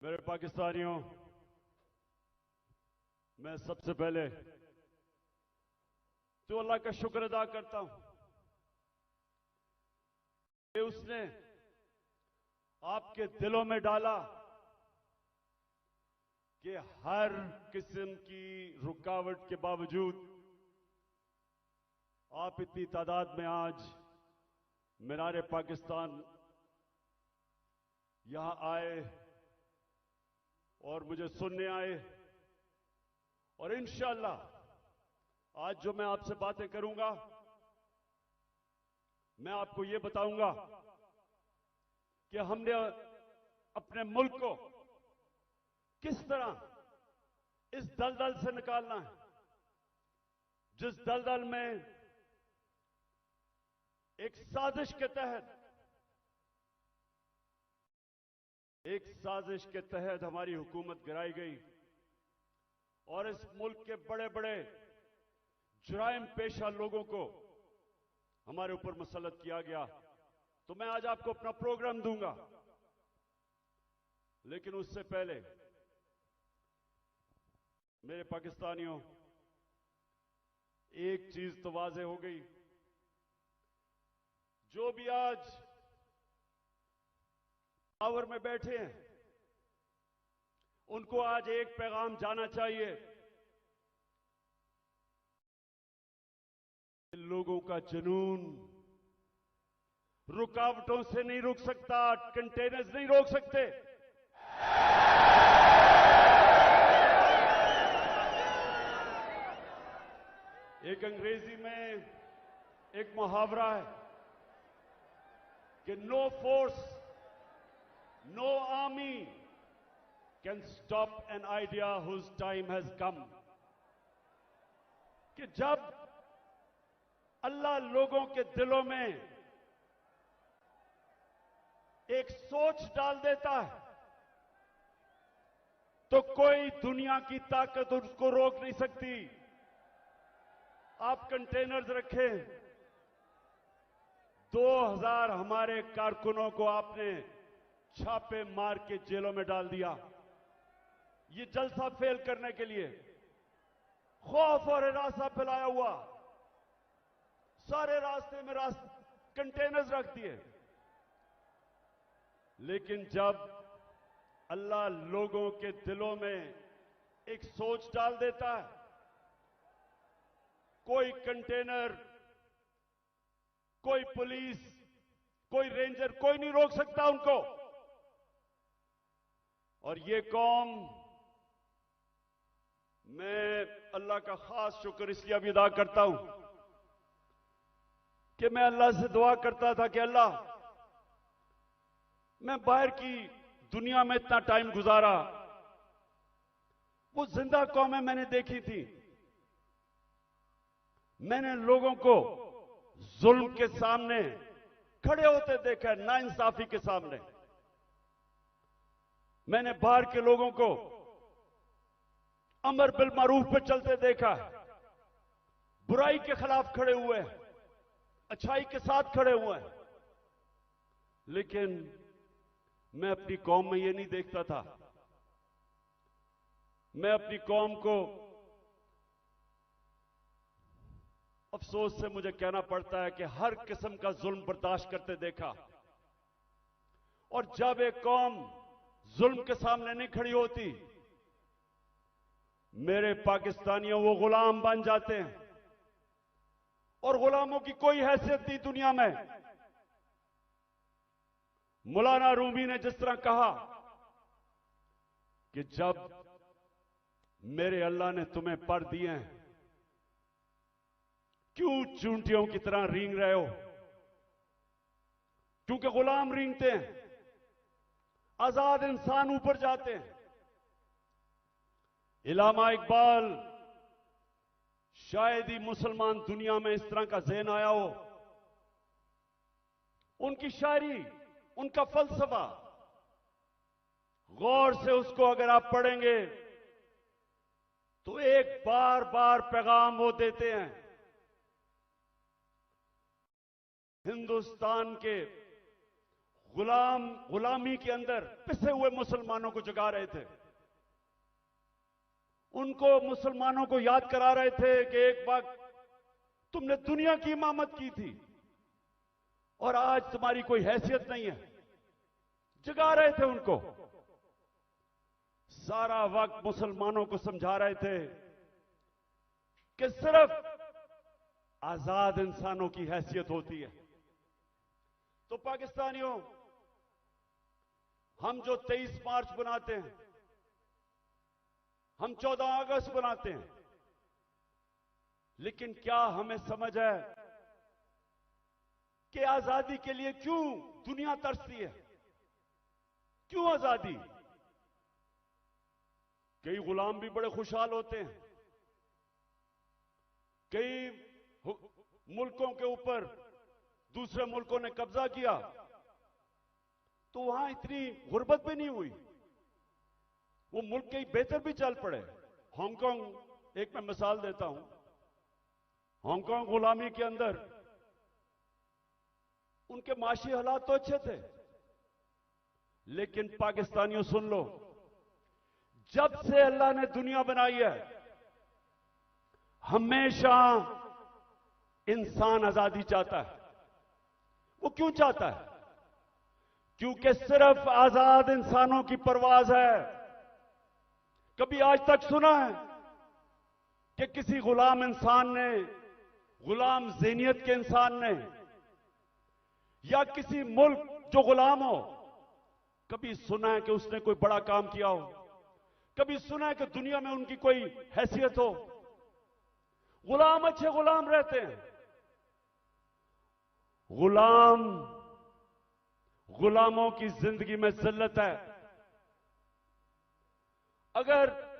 मेरे पाकिस्तानियों, मैं सबसे पहले तो अल्लाह का शुक्र अदा करता हूं कि उसने आपके दिलों में डाला कि हर किस्म की रुकावट के बावजूद आप इतनी तादाद में आज मीनार पाकिस्तान यहां आए और मुझे सुनने आए। और इंशाअल्लाह आज जो मैं आपसे बातें करूंगा, मैं आपको ये बताऊंगा कि हमने अपने मुल्क को किस तरह इस दलदल से निकालना है, जिस दलदल में एक साजिश के तहत हमारी हुकूमत गिराई गई और इस मुल्क के बड़े बड़े जुराइम पेशा लोगों को हमारे ऊपर मुसल्लत किया गया। तो मैं आज आपको अपना प्रोग्राम दूंगा, लेकिन उससे पहले मेरे पाकिस्तानियों, एक चीज तो वाज़े हो गई, जो भी आज पावर में बैठे हैं उनको आज एक पैगाम जाना चाहिए। इन लोगों का जुनून रुकावटों से नहीं रुक सकता, कंटेनर्स नहीं रोक सकते। एक अंग्रेजी में एक मुहावरा है कि no force, no army can stop an idea whose time has come। कि जब अल्लाह लोगों के दिलों में एक सोच डाल देता है तो कोई दुनिया की ताकत उसको रोक नहीं सकती। आप कंटेनर्स रखें, 2000 हमारे कारकुनों को आपने छापे मार के जेलों में डाल दिया, ये जलसा फेल करने के लिए। खौफ और हिरासा फैलाया हुआ, सारे रास्ते में कंटेनर्स रख दिए। लेकिन जब अल्लाह लोगों के दिलों में एक सोच डाल देता है, कोई कंटेनर, कोई पुलिस, कोई रेंजर, कोई नहीं रोक सकता उनको। और ये कौम, मैं अल्लाह का खास शुक्र इसलिए भी अदा करता हूं कि मैं अल्लाह से दुआ करता था कि अल्लाह, मैं बाहर की दुनिया में इतना टाइम गुजारा, वो जिंदा कौमें मैंने देखी थी, मैंने लोगों को जुल्म के सामने खड़े होते देखा है, नाइंसाफी के सामने। मैंने बाहर के लोगों को अमर बिल मारूफ पे चलते देखा, बुराई के खिलाफ खड़े हुए हैं, अच्छाई के साथ खड़े हुए हैं। लेकिन मैं अपनी कौम में ये नहीं देखता था। मैं अपनी कौम को, अफसोस से मुझे कहना पड़ता है कि हर किस्म का जुल्म बर्दाश्त करते देखा। और जब एक कौम जुल्म के सामने नहीं खड़ी होती, मेरे पाकिस्तानियों, वो गुलाम बन जाते हैं। और गुलामों की कोई हैसियत नहीं दुनिया में। मौलाना रूमी ने जिस तरह कहा कि जब मेरे अल्लाह ने तुम्हें पर दिए हैं, क्यों चूंटियों की तरह रेंग रहे हो? क्योंकि गुलाम रेंगते हैं, आजाद इंसान ऊपर जाते हैं। इलामा इकबाल, शायद ही मुसलमान दुनिया में इस तरह का ज़हन आया हो। उनकी शायरी, उनका फलसफा, गौर से उसको अगर आप पढ़ेंगे तो एक बार बार पैगाम वो देते हैं। हिंदुस्तान के गुलामी के अंदर पिसे हुए मुसलमानों को जगा रहे थे। उनको मुसलमानों को याद करा रहे थे कि एक वक्त तुमने दुनिया की इमामत की थी और आज तुम्हारी कोई हैसियत नहीं है। जगा रहे थे उनको। सारा वक्त मुसलमानों को समझा रहे थे कि सिर्फ आजाद इंसानों की हैसियत होती है। तो पाकिस्तानियों, हम जो 23 मार्च बनाते हैं, हम 14 अगस्त बनाते हैं, लेकिन क्या हमें समझ है कि आजादी के लिए क्यों दुनिया तरसती है? क्यों आजादी? कई गुलाम भी बड़े खुशहाल होते हैं। कई मुल्कों के ऊपर दूसरे मुल्कों ने कब्जा किया तो वहां इतनी गुर्बत भी नहीं हुई, वो मुल्क कई बेहतर भी चल पड़े। हांगकांग एक मैं मिसाल देता हूं। हांगकांग गुलामी के अंदर उनके माशी हालात तो अच्छे थे, लेकिन पाकिस्तानियों सुन लो, जब से अल्लाह ने दुनिया बनाई है हमेशा इंसान आजादी चाहता है। वो क्यों चाहता है? क्योंकि सिर्फ आजाद इंसानों की परवाज है। कभी आज तक सुना है कि किसी गुलाम इंसान ने, गुलाम ज़हनियत के इंसान ने, या किसी मुल्क जो गुलाम हो, कभी सुना है कि उसने कोई बड़ा काम किया हो? कभी सुना है कि दुनिया में उनकी कोई हैसियत हो? गुलाम अच्छे गुलाम रहते हैं। गुलामों की जिंदगी में जिल्लत है। अगर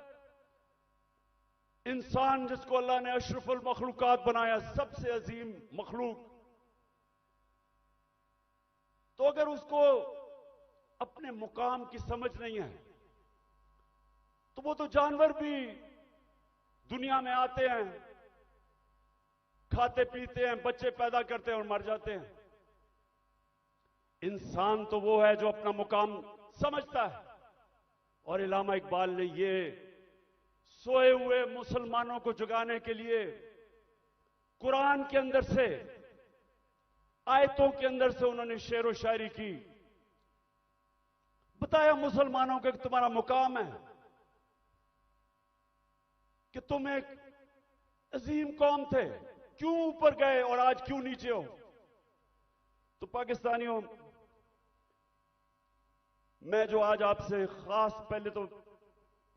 इंसान जिसको अल्लाह ने अशरफुल मखलूकात बनाया, सबसे अजीम मखलूक, तो अगर उसको अपने मुकाम की समझ नहीं है तो वो तो जानवर भी दुनिया में आते हैं, खाते पीते हैं, बच्चे पैदा करते हैं और मर जाते हैं। इंसान तो वो है जो अपना मुकाम समझता है। और इल्लामा इकबाल ने ये सोए हुए मुसलमानों को जगाने के लिए कुरान के अंदर से, आयतों के अंदर से उन्होंने शेर व शायरी की। बताया मुसलमानों को कि तुम्हारा मुकाम है कि तुम एक अजीम कौम थे, क्यों ऊपर गए और आज क्यों नीचे हो? तो पाकिस्तानियों, मैं जो आज आपसे खास पहले तो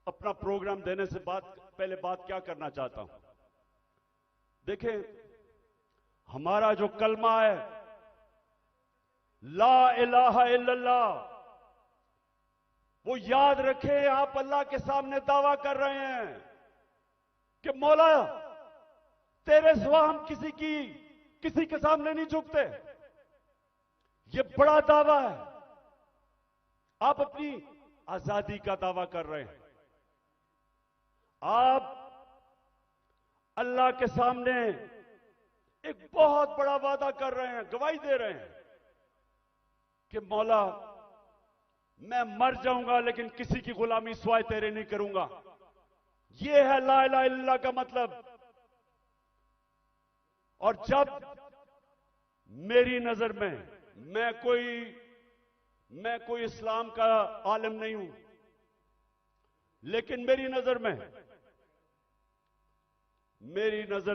अपना प्रोग्राम देने से पहले बात क्या करना चाहता हूं। देखें, हमारा जो कलमा है ला इलाहा इल्लल्लाह, वो याद रखें। आप अल्लाह के सामने दावा कर रहे हैं कि मौला तेरे सिवा हम किसी के सामने नहीं झुकते। ये बड़ा दावा है। आप अपनी आजादी का दावा कर रहे हैं। आप अल्लाह के सामने एक बहुत बड़ा वादा कर रहे हैं, गवाही दे रहे हैं कि मौला मैं मर जाऊंगा लेकिन किसी की गुलामी सिवाय तेरे नहीं करूंगा। यह है ला इलाहा इल्लल्लाह का मतलब। और जब मेरी नजर में, मैं कोई इस्लाम का आलिम नहीं हूं, लेकिन मेरी नजर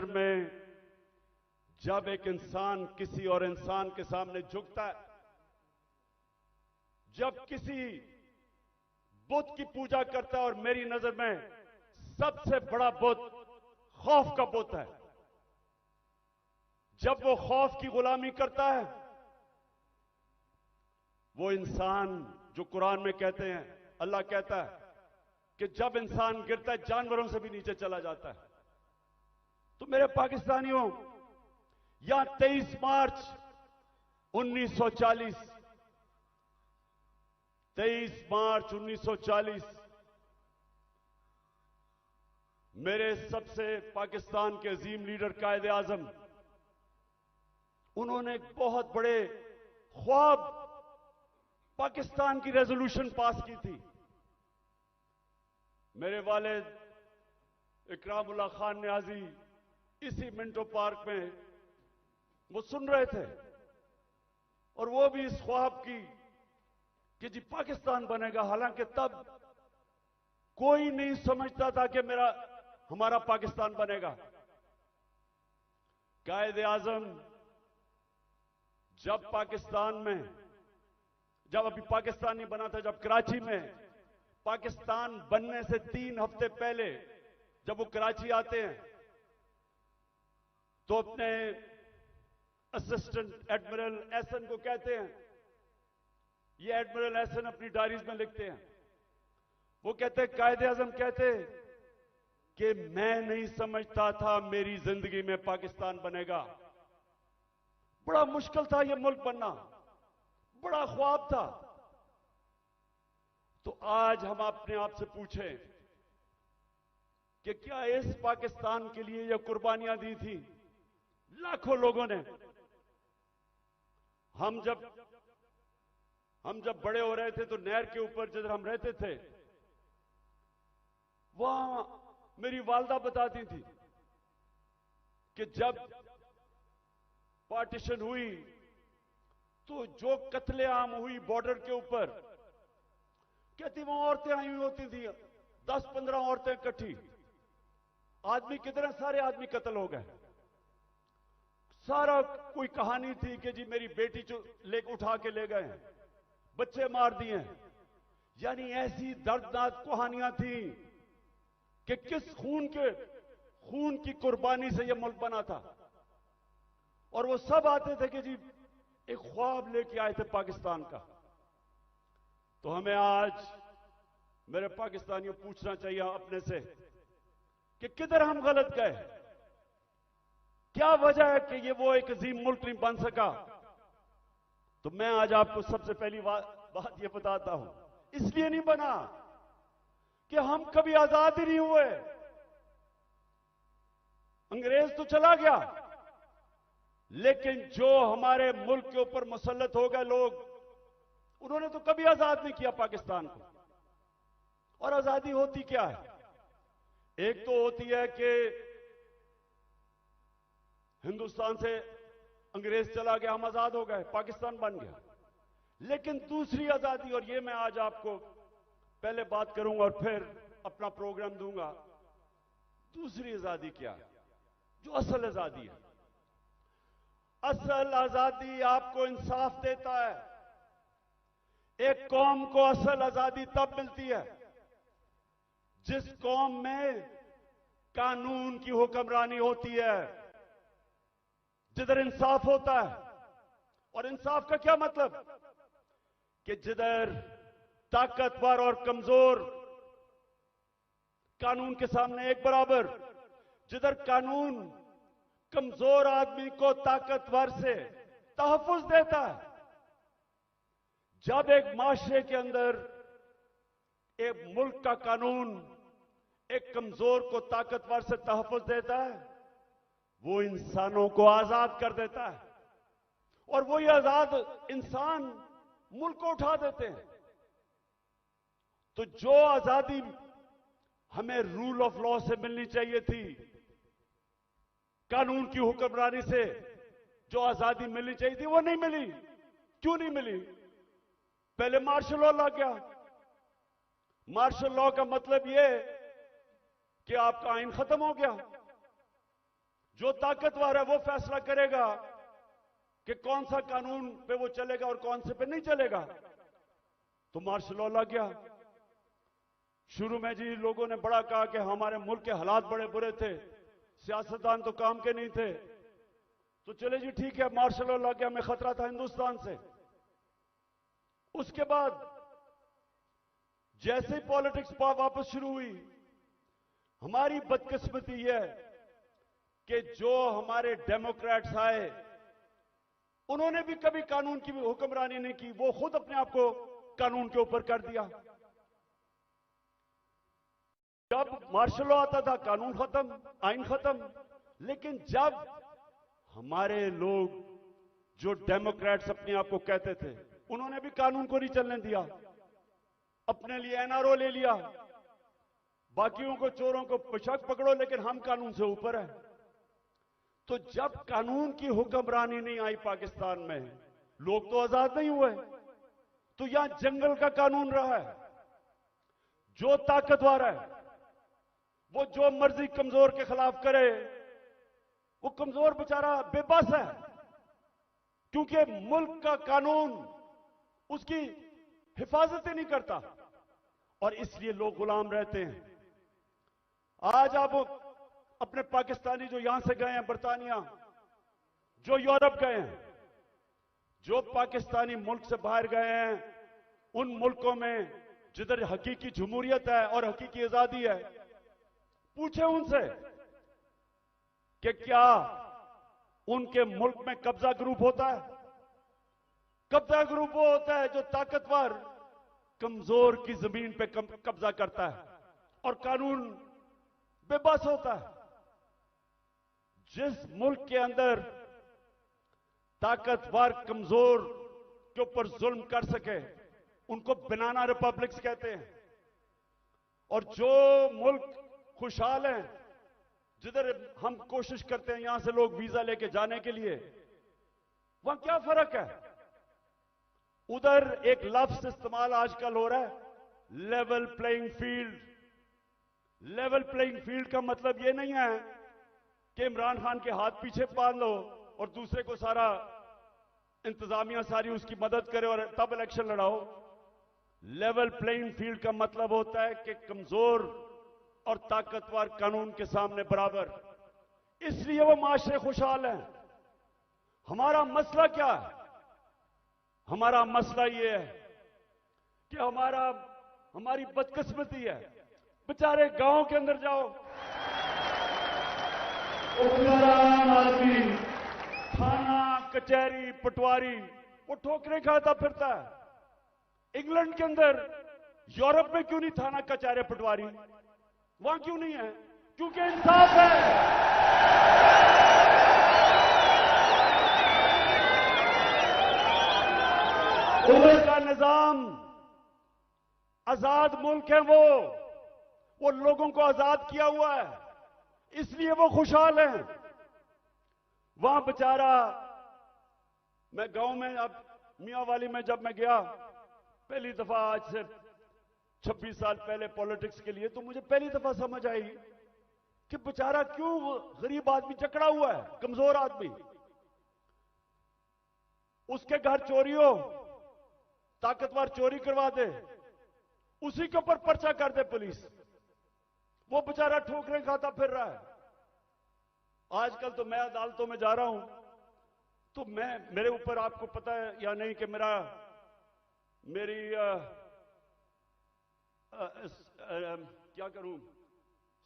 में जब एक इंसान किसी और इंसान के सामने झुकता है, जब किसी बुत की पूजा करता है, और मेरी नजर में सबसे बड़ा बुत खौफ का बुत है, जब वो खौफ की गुलामी करता है, वो इंसान जो कुरान में कहते हैं, अल्लाह कहता है कि जब इंसान गिरता है जानवरों से भी नीचे चला जाता है। तो मेरे पाकिस्तानियों, यहां 23 मार्च 1940, 23 मार्च 1940 मेरे सबसे पाकिस्तान के अजीम लीडर कायदे आजम, उन्होंने एक बहुत बड़े ख्वाब पाकिस्तान की रेजोल्यूशन पास की थी। मेरे वालिद इकरामुल्लाह खान न्याजी इसी मिंटो पार्क में वो सुन रहे थे, और वो भी इस ख्वाब की कि जी पाकिस्तान बनेगा। हालांकि तब कोई नहीं समझता था कि हमारा पाकिस्तान बनेगा। कायदे आजम जब पाकिस्तान में, जब अभी पाकिस्तान नहीं बना था, जब कराची में पाकिस्तान बनने से 3 हफ्ते पहले जब वो कराची आते हैं तो अपने असिस्टेंट एडमिरल एहसन को कहते हैं, ये एडमिरल एहसन अपनी डायरीज में लिखते हैं, वो कहते कायदे आजम कहते कि मैं नहीं समझता था मेरी जिंदगी में पाकिस्तान बनेगा। बड़ा मुश्किल था ये मुल्क बनना, बड़ा ख्वाब था। तो आज हम अपने आप से पूछें कि क्या इस पाकिस्तान के लिए ये कुर्बानियां दी थी लाखों लोगों ने? हम जब बड़े हो रहे थे तो नहर के ऊपर जिधर हम रहते थे, वहां मेरी वालदा बताती थी कि जब पार्टीशन हुई तो जो कत्लेआम हुई बॉर्डर के ऊपर, कहती वहां औरतें आई हुई होती थी, 10-15 औरतें इकट्ठी, आदमी कितने सारे आदमी कत्ल हो गए। सारा कोई कहानी थी कि जी मेरी बेटी उठा के ले गए, बच्चे मार दिए। यानी ऐसी दर्दनाक कहानियां थी कि किस खून की कुर्बानी से यह मुल्क बना था। और वो सब आते थे कि जी एक ख्वाब लेके आए थे पाकिस्तान का। तो हमें आज मेरे पाकिस्तानियों पूछना चाहिए अपने से कि किधर हम गलत गए, क्या वजह है कि ये वो एक अजीम मुल्क नहीं बन सका। तो मैं आज आपको सबसे पहली बात ये बताता हूं, इसलिए नहीं बना कि हम कभी आजाद ही नहीं हुए। अंग्रेज तो चला गया, लेकिन जो हमारे मुल्क के ऊपर मुसल्लत हो गए लोग, उन्होंने तो कभी आजाद नहीं किया पाकिस्तान को। और आजादी होती क्या है? एक तो होती है कि हिंदुस्तान से अंग्रेज चला गया, हम आजाद हो गए, पाकिस्तान बन गया। लेकिन दूसरी आजादी, और ये मैं आज आपको पहले बात करूंगा और फिर अपना प्रोग्राम दूंगा, दूसरी आजादी क्या है, जो असल आजादी है। असल आजादी आपको इंसाफ देता है। एक कौम को असल आजादी तब मिलती है जिस कौम में कानून की हुक्मरानी होती है, जिधर इंसाफ होता है। और इंसाफ का क्या मतलब? कि जिधर ताकतवर और कमजोर कानून के सामने एक बराबर, जिधर कानून कमजोर आदमी को ताकतवर से तहफ्फुज देता है। जब एक माशरे के अंदर एक मुल्क का कानून एक कमजोर को ताकतवर से तहफ्फुज देता है, वो इंसानों को आजाद कर देता है। और वही आजाद इंसान मुल्क को उठा देते हैं। तो जो आजादी हमें रूल ऑफ लॉ से मिलनी चाहिए थी, कानून की हुक्मरानी से जो आजादी मिलनी चाहिए थी, वो नहीं मिली। क्यों नहीं मिली? पहले मार्शल लॉ लग गया। मार्शल लॉ का मतलब यह कि आपका आइन खत्म हो गया। जो ताकतवर है वो फैसला करेगा कि कौन सा कानून पे वो चलेगा और कौन से पे नहीं चलेगा। तो मार्शल लॉ लग गया। शुरू में जी लोगों ने बड़ा कहा कि हमारे मुल्क के हालात बड़े बुरे थे, सियासतदान तो काम के नहीं थे। तो चले जी ठीक है, मार्शल लॉ लग गया, हमें खतरा था हिंदुस्तान से। उसके बाद जैसे ही पॉलिटिक्स वापस शुरू हुई, हमारी बदकिस्मती यह कि जो हमारे डेमोक्रेट्स आए, उन्होंने भी कभी कानून की हुक्मरानी नहीं की। वो खुद अपने आप को कानून के ऊपर कर दिया। जब मार्शल लॉ आता था, कानून खत्म, आइन खत्म। लेकिन जब हमारे लोग जो डेमोक्रेट्स अपने आप को कहते थे, उन्होंने भी कानून को नहीं चलने दिया, अपने लिए एनआरओ ले लिया, बाकियों को चोरों को बेशक पकड़ो लेकिन हम कानून से ऊपर है। तो जब कानून की हुक्मरानी नहीं आई पाकिस्तान में, लोग तो आजाद नहीं हुए। तो यहां जंगल का कानून रहा है, जो ताकतवर है वो जो मर्जी कमजोर के खिलाफ करे, वो कमजोर बेचारा बेबस है, क्योंकि मुल्क का कानून उसकी हिफाजत ही नहीं करता और इसलिए लोग गुलाम रहते हैं। आज आप अपने पाकिस्तानी जो यहां से गए हैं बरतानिया, जो यूरोप गए हैं, जो पाकिस्तानी मुल्क से बाहर गए हैं, उन मुल्कों में जिधर हकीकी जमहूरियत है और हकीकी आजादी है, पूछे उनसे कि क्या उनके मुल्क में कब्जा ग्रुप होता है? कब्जा ग्रुप वो होता है जो ताकतवर कमजोर की जमीन पे कब्जा करता है और कानून बेबस होता है। जिस मुल्क के अंदर ताकतवर कमजोर के ऊपर जुल्म कर सके उनको बनाना रिपब्लिक्स कहते हैं। और जो मुल्क खुशहाल हैं, जिधर हम कोशिश करते हैं यहां से लोग वीजा लेके जाने के लिए, वहां क्या फर्क है? उधर एक लफ्ज इस्तेमाल आजकल हो रहा है, level playing field. Level playing field का मतलब यह नहीं है कि इमरान खान के हाथ पीछे बांध लो और दूसरे को सारा इंतजामिया सारी उसकी मदद करे और तब इलेक्शन लड़ाओ। लेवल प्लेइंग फील्ड का मतलब होता है कि कमजोर और ताकतवर कानून के सामने बराबर। इसलिए वो माशरे खुशहाल हैं। हमारा मसला क्या है? हमारा मसला ये है कि हमारी बदकिस्मती है। बेचारे गांव के अंदर जाओ, आदमी थाना कचहरी पटवारी वो ठोकरे खाता फिरता है। इंग्लैंड के अंदर, यूरोप में क्यों नहीं थाना कचहरी पटवारी? वहां क्यों नहीं है? क्योंकि इंसाफ है। उधर का निजाम आजाद मुल्क है, वो लोगों को आजाद किया हुआ है, इसलिए वो खुशहाल हैं। वहां बेचारा, मैं गांव में, अब मियां वाली में जब मैं गया पहली दफा आज से 26 साल पहले पॉलिटिक्स के लिए, तो मुझे पहली दफा समझ आई कि बेचारा क्यों गरीब आदमी जकड़ा हुआ है, कमजोर आदमी। उसके घर चोरी हो, ताकतवर चोरी करवा दे, उसी के ऊपर पर्चा कर दे पुलिस, वो बेचारा ठोकरें खाता फिर रहा है। आजकल तो मैं अदालतों में जा रहा हूं तो मेरे ऊपर, आपको पता है या नहीं कि मेरी क्या करूं,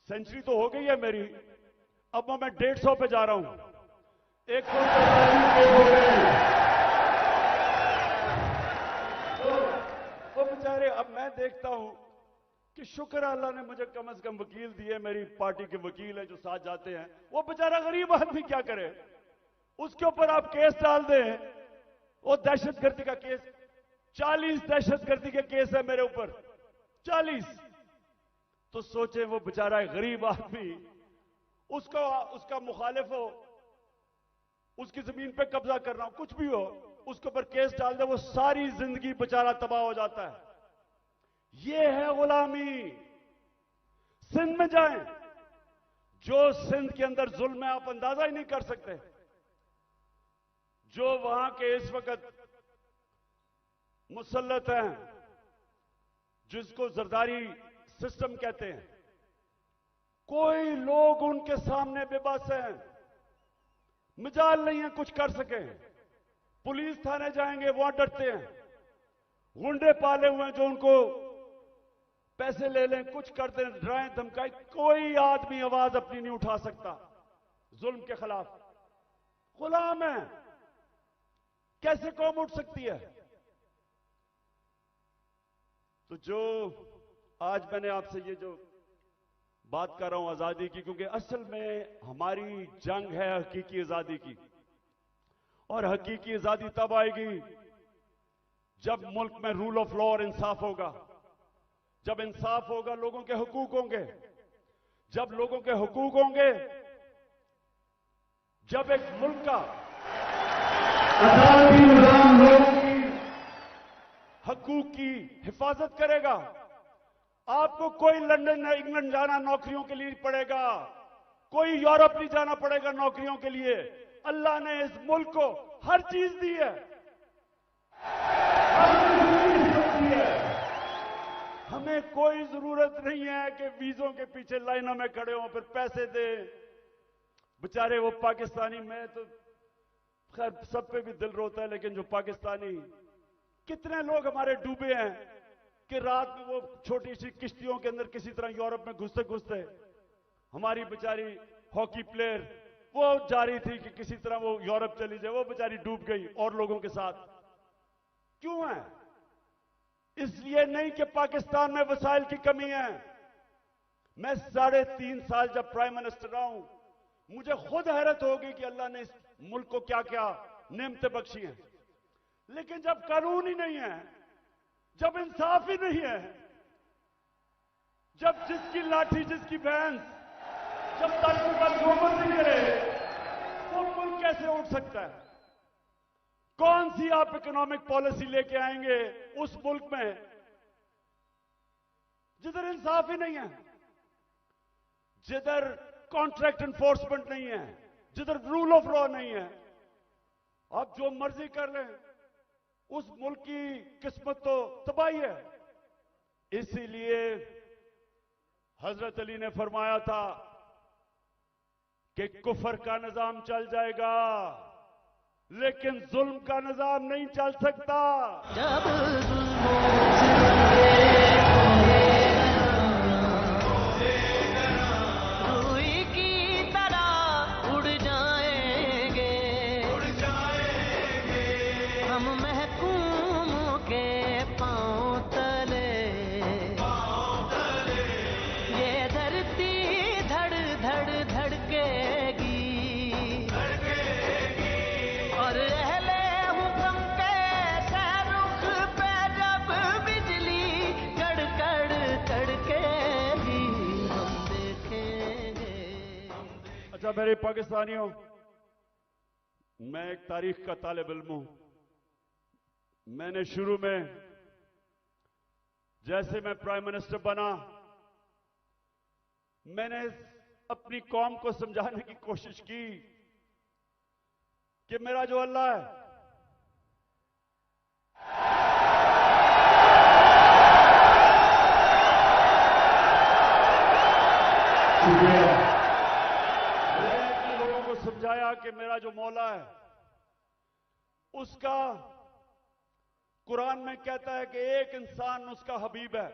सेंचुरी तो हो गई है मेरी, अब मैं 150 पे जा रहा हूं। 145 हो गए। तो बेचारे, अब मैं देखता हूं कि शुक्र अल्लाह ने मुझे कम से कम वकील दिए, मेरी पार्टी के वकील है जो साथ जाते हैं। वो बेचारा गरीब आदमी क्या करे? उसके ऊपर आप केस डाल दें, वो दहशतगर्दी का केस, 40 दहशतगर्दी के केस है मेरे ऊपर, 40। तो सोचे वो बेचारा गरीब आदमी, उसका मुखालिफ हो, उसकी जमीन पे कब्जा करना हो, कुछ भी हो, उसके ऊपर केस डाल दे, वो सारी जिंदगी बेचारा तबाह हो जाता है। ये है गुलामी। सिंध में जाएं, जो सिंध के अंदर जुल्म है आप अंदाजा ही नहीं कर सकते। जो वहां के इस वक्त मुसल्लत हैं, जिसको जरदारी सिस्टम कहते हैं, कोई लोग उनके सामने बेबस हैं, मिजाल नहीं है कुछ कर सके। पुलिस थाने जाएंगे वहां डरते हैं, गुंडे पाले हुए हैं जो उनको पैसे ले लें, कुछ कर दें, डराएं धमकाएं, कोई आदमी आवाज अपनी नहीं उठा सकता जुल्म के खिलाफ। गुलाम है, कैसे कौम उठ सकती है? तो जो आज मैंने आपसे ये जो बात कर रहा हूं आजादी की, क्योंकि असल में हमारी जंग है हकीकी आजादी की, और हकीकी आजादी तब आएगी जब मुल्क में रूल ऑफ लॉ और इंसाफ होगा, जब इंसाफ होगा, लोगों के हुकूक होंगे, जब लोगों के हुकूक होंगे, जब एक मुल्क का आजादी निजाम लोगों की हकूक की हिफाजत करेगा, आपको कोई लंदन या इंग्लैंड जाना नौकरियों के लिए पड़ेगा, कोई यूरोप नहीं जाना पड़ेगा नौकरियों के लिए। अल्लाह ने इस मुल्क को हर चीज दी है, हमें कोई जरूरत नहीं है कि वीजों के पीछे लाइनों में खड़े हों फिर पैसे दें। बेचारे वो पाकिस्तानी, मैं तो खैर सब पे भी दिल रोता है, लेकिन जो पाकिस्तानी, कितने लोग हमारे डूबे हैं कि रात में वो छोटी सी किश्तियों के अंदर किसी तरह यूरोप में घुसते घुसते, हमारी बेचारी हॉकी प्लेयर वो जा रही थी कि किसी तरह वो यूरोप चली जाए, वो बेचारी डूब गई और लोगों के साथ। क्यों है? इसलिए नहीं कि पाकिस्तान में वसाइल की कमी है। मैं 3.5 साल जब प्राइम मिनिस्टर रहा हूं, मुझे खुद हैरत होगी कि अल्लाह ने इस मुल्क को क्या क्या नेमतें बख्शी हैं। लेकिन जब कानून ही नहीं है, जब इंसाफ ही नहीं है, जब जिसकी लाठी जिसकी भैंस, जब तक पर जो मर्जी करे, वो मुल्क कैसे उठ सकता है? कौन सी आप इकोनॉमिक पॉलिसी लेके आएंगे उस मुल्क में जिधर इंसाफ ही नहीं है, जिधर कॉन्ट्रैक्ट एनफोर्समेंट नहीं है, जिधर रूल ऑफ लॉ नहीं है? आप जो मर्जी कर लें, उस मुल्क की किस्मत तो तबाही है। इसीलिए हजरत अली ने फरमाया था कि कुफर का निजाम चल जाएगा, लेकिन जुल्म का निजाम नहीं चल सकता। जब रुई की तरह उड़ जाएंगे हम महकूम के पांव तले, ये धरती धड़ धड़ धड़केगी और अहले हुक्म के सहरुख पे जब बिजली कड़कड़ कड़केगी हम देखेंगे। अच्छा मेरे पाकिस्तानियों, मैं एक तारीख का तालिब इल्म हूं। मैंने शुरू में जैसे मैं प्राइम मिनिस्टर बना, मैंने अपनी कौम को समझाने की कोशिश की कि मेरा जो अल्लाह है, मैंने लोगों को समझाया कि मेरा जो मौला है, उसका कुरान में कहता है कि एक इंसान उसका हबीब है,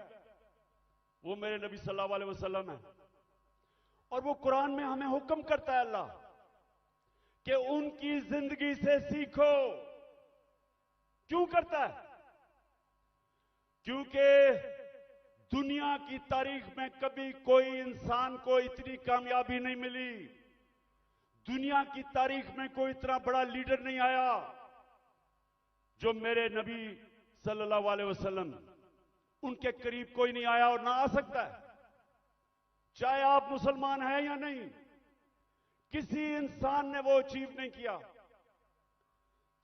वो मेरे नबी सल्लल्लाहु अलैहि वसल्लम है। और वो कुरान में हमें हुक्म करता है अल्लाह कि उनकी जिंदगी से सीखो। क्यों करता है? क्योंकि दुनिया की तारीख में कभी कोई इंसान को इतनी कामयाबी नहीं मिली, दुनिया की तारीख में कोई इतना बड़ा लीडर नहीं आया जो मेरे नबी सल्लल्लाहु अलैहि वसल्लम, उनके करीब कोई नहीं आया और ना आ सकता है, चाहे आप मुसलमान हैं या नहीं। किसी इंसान ने वो अचीव नहीं किया।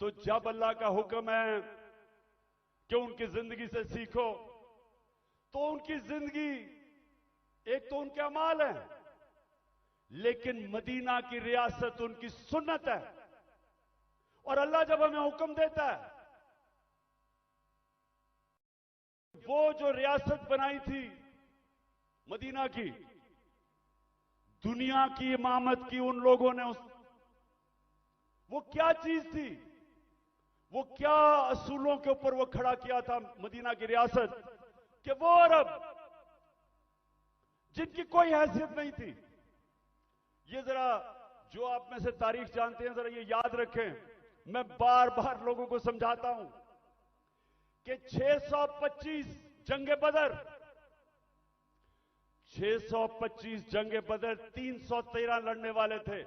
तो जब अल्लाह का हुक्म है कि उनकी जिंदगी से सीखो, तो उनकी जिंदगी एक तो उनके अमाल है, लेकिन मदीना की रियासत उनकी सुन्नत है। और अल्लाह जब हमें हुक्म देता है, वो जो रियासत बनाई थी मदीना की, दुनिया की इमामत की उन लोगों ने वो क्या चीज थी, वो क्या असूलों के ऊपर वो खड़ा किया था मदीना की रियासत, कि वो अरब जिनकी कोई हैसियत नहीं थी। ये जरा जो आप में से तारीख जानते हैं, जरा ये याद रखें। मैं बार बार लोगों को समझाता हूं कि 625 जंगे बदर, 625 जंगे बदर 313 लड़ने वाले थे।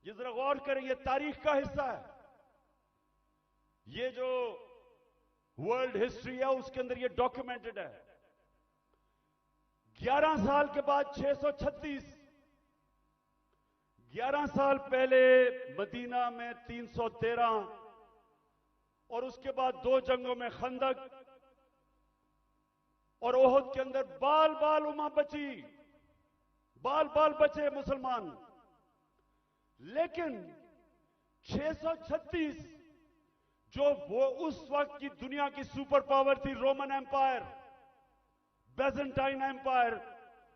ये जरा गौर करें, ये तारीख का हिस्सा है। ये जो वर्ल्ड हिस्ट्री है उसके अंदर ये डॉक्यूमेंटेड है। 11 साल के बाद 636, 11 साल पहले मदीना में 313 और उसके बाद 2 जंगों में खंदक और ओहद के अंदर बाल बाल उमा बची, बाल बाल बचे मुसलमान। लेकिन 636 जो वो उस वक्त की दुनिया की सुपर पावर थी, रोमन एम्पायर, बेजेंटाइन एम्पायर,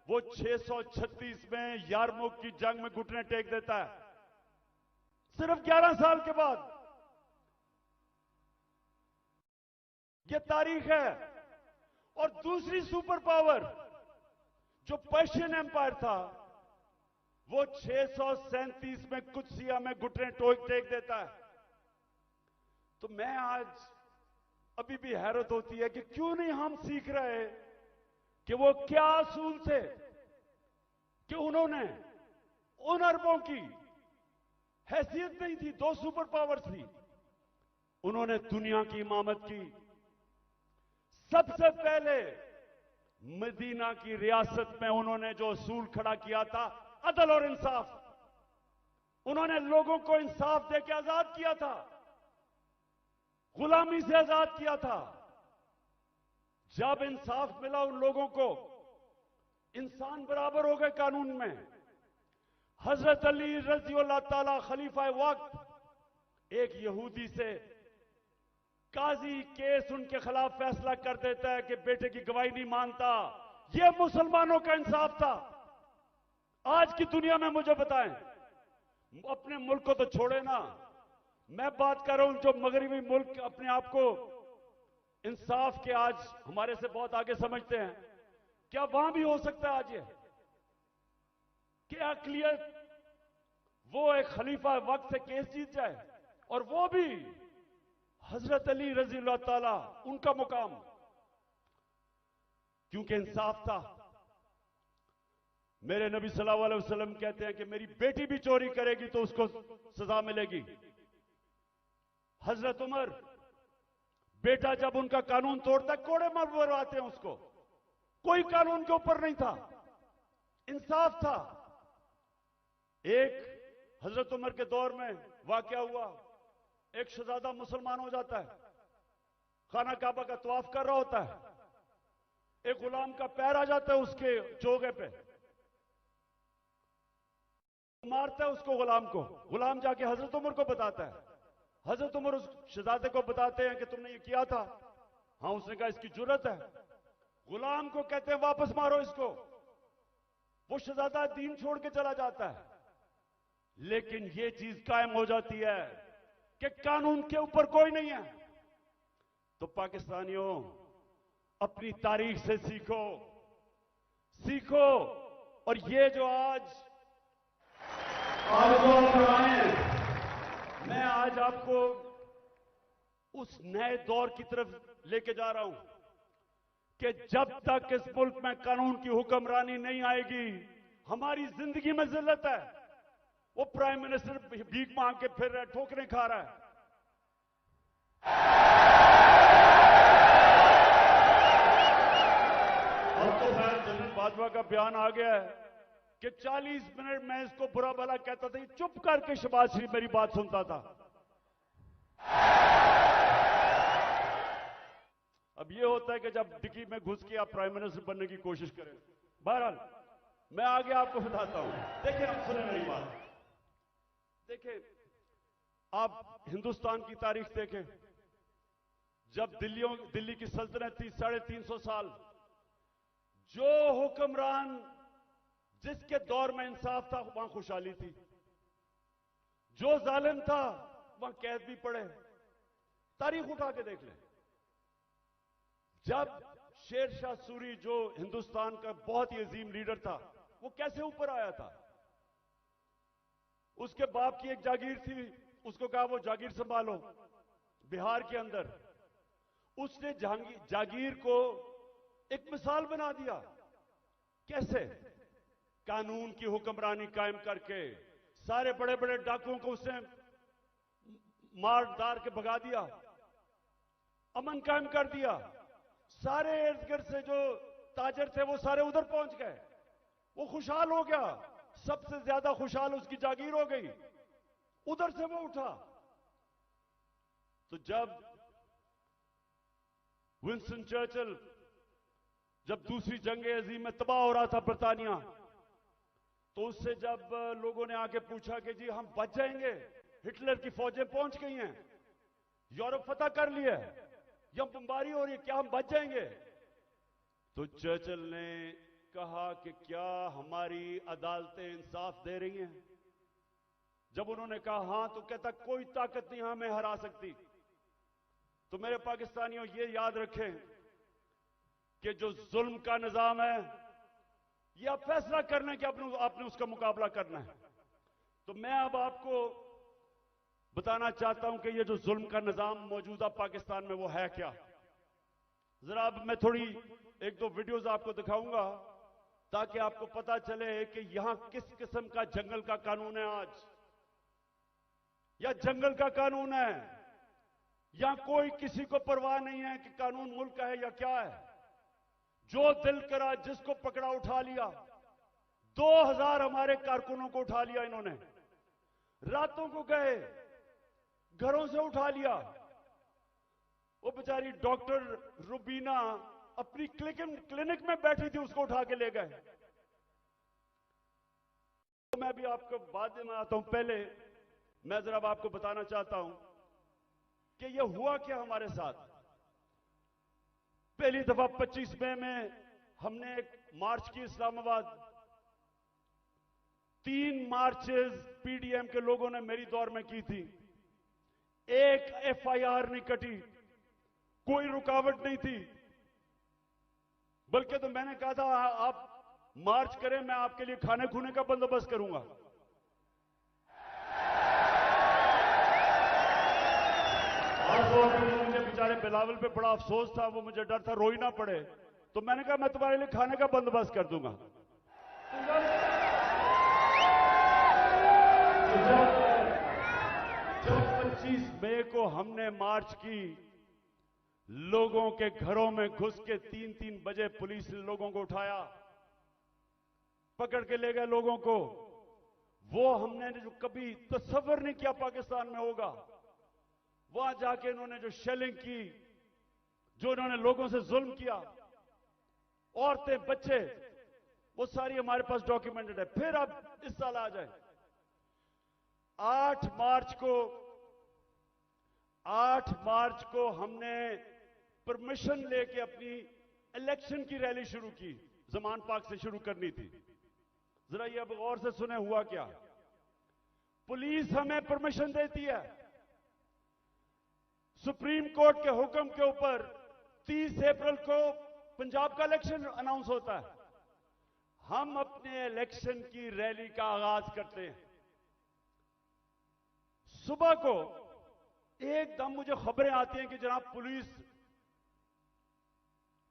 वो 636 में यारमुक की जंग में घुटने टेक देता है, सिर्फ 11 साल के बाद। ये तारीख है। और दूसरी सुपर पावर जो पर्शियन एम्पायर था, वो 637 में कुदसिया में घुटने टेक देता है। तो मैं आज अभी भी हैरत होती है कि क्यों नहीं हम सीख रहे कि वो क्या असूल थे कि उन्होंने उन अरबों की हैसियत नहीं थी, 2 सुपर पावर थी, उन्होंने दुनिया की इमामत की। सबसे पहले मदीना की रियासत में उन्होंने जो असूल खड़ा किया था, अदल और इंसाफ, उन्होंने लोगों को इंसाफ देकर आजाद किया था, गुलामी से आजाद किया था। जब इंसाफ मिला उन लोगों को, इंसान बराबर हो गए कानून में। हजरत अली रज़ी अल्लाह ताला खलीफा वक्त एक यहूदी से काजी केस उनके खिलाफ फैसला कर देता है कि बेटे की गवाही नहीं मानता। यह मुसलमानों का इंसाफ था। आज की दुनिया में मुझे बताएं, अपने मुल्क को तो छोड़े ना, मैं बात कर रहा हूं जो मगरबी मुल्क अपने आप को इंसाफ के आज हमारे से बहुत आगे समझते हैं, क्या वहां भी हो सकता है आज ये कि अक़लियत वो एक खलीफा वक्त से केस जीत जाए, और वो भी हजरत अली रज़ी अल्लाह ताला उनका मुकाम, क्योंकि इंसाफ था। मेरे नबी सल्लल्लाहु अलैहि वसल्लम कहते हैं कि मेरी बेटी भी चोरी करेगी तो उसको सजा मिलेगी। हजरत उमर, बेटा जब उनका कानून तोड़ता है कोड़े मरवाते हैं उसको, कोई कानून के ऊपर नहीं था, इंसाफ था। एक हजरत उमर के दौर में वाकया हुआ, एक शहजादा मुसलमान हो जाता है, खाना काबा का तवाफ कर रहा होता है, एक गुलाम का पैर आ जाता है उसके चोगे पे, मारता है उसको, गुलाम को। गुलाम जाके हजरत उमर को बताता है, हजरत उमर उस शहजादे को बताते हैं कि तुमने ये किया था। हाँ, उसने कहा इसकी जुर्रत है। गुलाम को कहते हैं वापस मारो इसको। वो शहजादा दीन छोड़ के चला जाता है, लेकिन ये चीज कायम हो जाती है कि कानून के ऊपर कोई नहीं है। तो पाकिस्तानियों, अपनी तारीख से सीखो, सीखो। और ये जो आज मैं आज आपको उस नए दौर की तरफ लेके जा रहा हूं कि जब तक इस मुल्क में कानून की हुक्मरानी नहीं आएगी, हमारी जिंदगी में जिल्लत है। वो प्राइम मिनिस्टर भीख मांग के फिर रहा है, ठोकरें खा रहा है। अब तो खैर जनरल बाजवा का बयान आ गया है कि 40 मिनट में इसको बुरा भला कहता था, चुप करके शहबाज शरीफ मेरी बात सुनता था। अब ये होता है कि जब डिक्की में घुस के आप प्राइम मिनिस्टर बनने की कोशिश करें। बहरहाल मैं आगे आपको बताता हूं। देखिए, आप सुने मेरी बात। देखिए, आप हिंदुस्तान की तारीख देखें। जब दिल्ली की सल्तनत थी 350 साल, जो हुक्मरान जिसके दौर में इंसाफ था वहां खुशहाली थी, जो जालिम था वहां कैद भी पड़े। तारीख उठा के देख लें। जब शेर शाह सूरी जो हिंदुस्तान का बहुत ही अजीम लीडर था, वो कैसे ऊपर आया था? उसके बाप की एक जागीर थी, उसको कहा वो जागीर संभालो बिहार के अंदर। उसने जागीर को एक मिसाल बना दिया। कैसे? कानून की हुक्मरानी कायम करके सारे बड़े बड़े डाकुओं को उसने मार दार के भगा दिया। अमन कायम कर दिया। सारे इर्द गिर्द से जो ताजर थे वो सारे उधर पहुंच गए। वो खुशहाल हो गया, सबसे ज्यादा खुशहाल उसकी जागीर हो गई। उधर से वो उठा। तो जब विंस्टन चर्चिल जब दूसरी जंग अजीम में तबाह हो रहा था ब्रिटानिया, तो उससे जब लोगों ने आके पूछा कि जी हम बच जाएंगे, हिटलर की फौजें पहुंच गई हैं, यूरोप फतह कर लिया है, या बमबारी हो रही है, क्या हम बच जाएंगे? तो चर्चिल ने कहा कि क्या हमारी अदालतें इंसाफ दे रही हैं? जब उन्होंने कहा हां, तो कहता कोई ताकत नहीं हमें हरा सकती। तो मेरे पाकिस्तानियों, ये याद रखें कि जो जुल्म का निजाम है, ये आप फैसला करना कि आपने उसका मुकाबला करना है। तो मैं अब आपको बताना चाहता हूं कि ये जो जुल्म का निजाम मौजूदा पाकिस्तान में वो है क्या। जरा अब मैं थोड़ी एक दो वीडियोस आपको दिखाऊंगा ताकि आपको पता चले कि यहां किस किस्म का जंगल का कानून है आज, या जंगल का कानून है, या कोई किसी को परवाह नहीं है कि कानून मुल्क का है या क्या है। जो दिल करा जिसको पकड़ा उठा लिया। 2000 हमारे कारकुनों को उठा लिया इन्होंने, रातों को गए, घरों से उठा लिया। वो बेचारी डॉक्टर रुबीना अपनी क्लिनिक में बैठी थी, उसको उठा के ले गए। तो मैं भी आपको बाद में आता हूं, पहले मैं जरा आपको बताना चाहता हूं कि ये हुआ क्या हमारे साथ। पहली दफा 25 मई में हमने एक मार्च की इस्लामाबाद। 3 मार्चेस पीडीएम के लोगों ने मेरी दौर में की थी। एक एफआईआर नहीं कटी, कोई रुकावट नहीं थी। बल्कि तो मैंने कहा था आप मार्च करें, मैं आपके लिए खाने खूने का बंदोबस्त करूंगा। और मुझे बेचारे बिलावल पे बड़ा अफसोस था, वो मुझे डर था रोई ना पड़े, तो मैंने कहा मैं तुम्हारे लिए खाने का बंदोबस्त कर दूंगा। जब 25 मई को हमने मार्च की, लोगों के घरों में घुस के 3-3 बजे पुलिस ने लोगों को उठाया, पकड़ के ले गए लोगों को। वो हमने जो कभी तस्वर नहीं किया पाकिस्तान में होगा। वहां जाके इन्होंने जो शेलिंग की, जो इन्होंने लोगों से जुल्म किया, औरतें बच्चे, वो सारी हमारे पास डॉक्यूमेंटेड है। फिर अब इस साल आ जाए 8 मार्च को हमने परमिशन लेके अपनी इलेक्शन की रैली शुरू की। जमान पार्क से शुरू करनी थी। जरा ये अब गौर से सुने हुआ क्या। पुलिस हमें परमिशन देती है, सुप्रीम कोर्ट के हुक्म के ऊपर 30 अप्रैल को पंजाब का इलेक्शन अनाउंस होता है। हम अपने इलेक्शन की रैली का आगाज करते हैं। सुबह को एकदम मुझे खबरें आती हैं कि जनाब पुलिस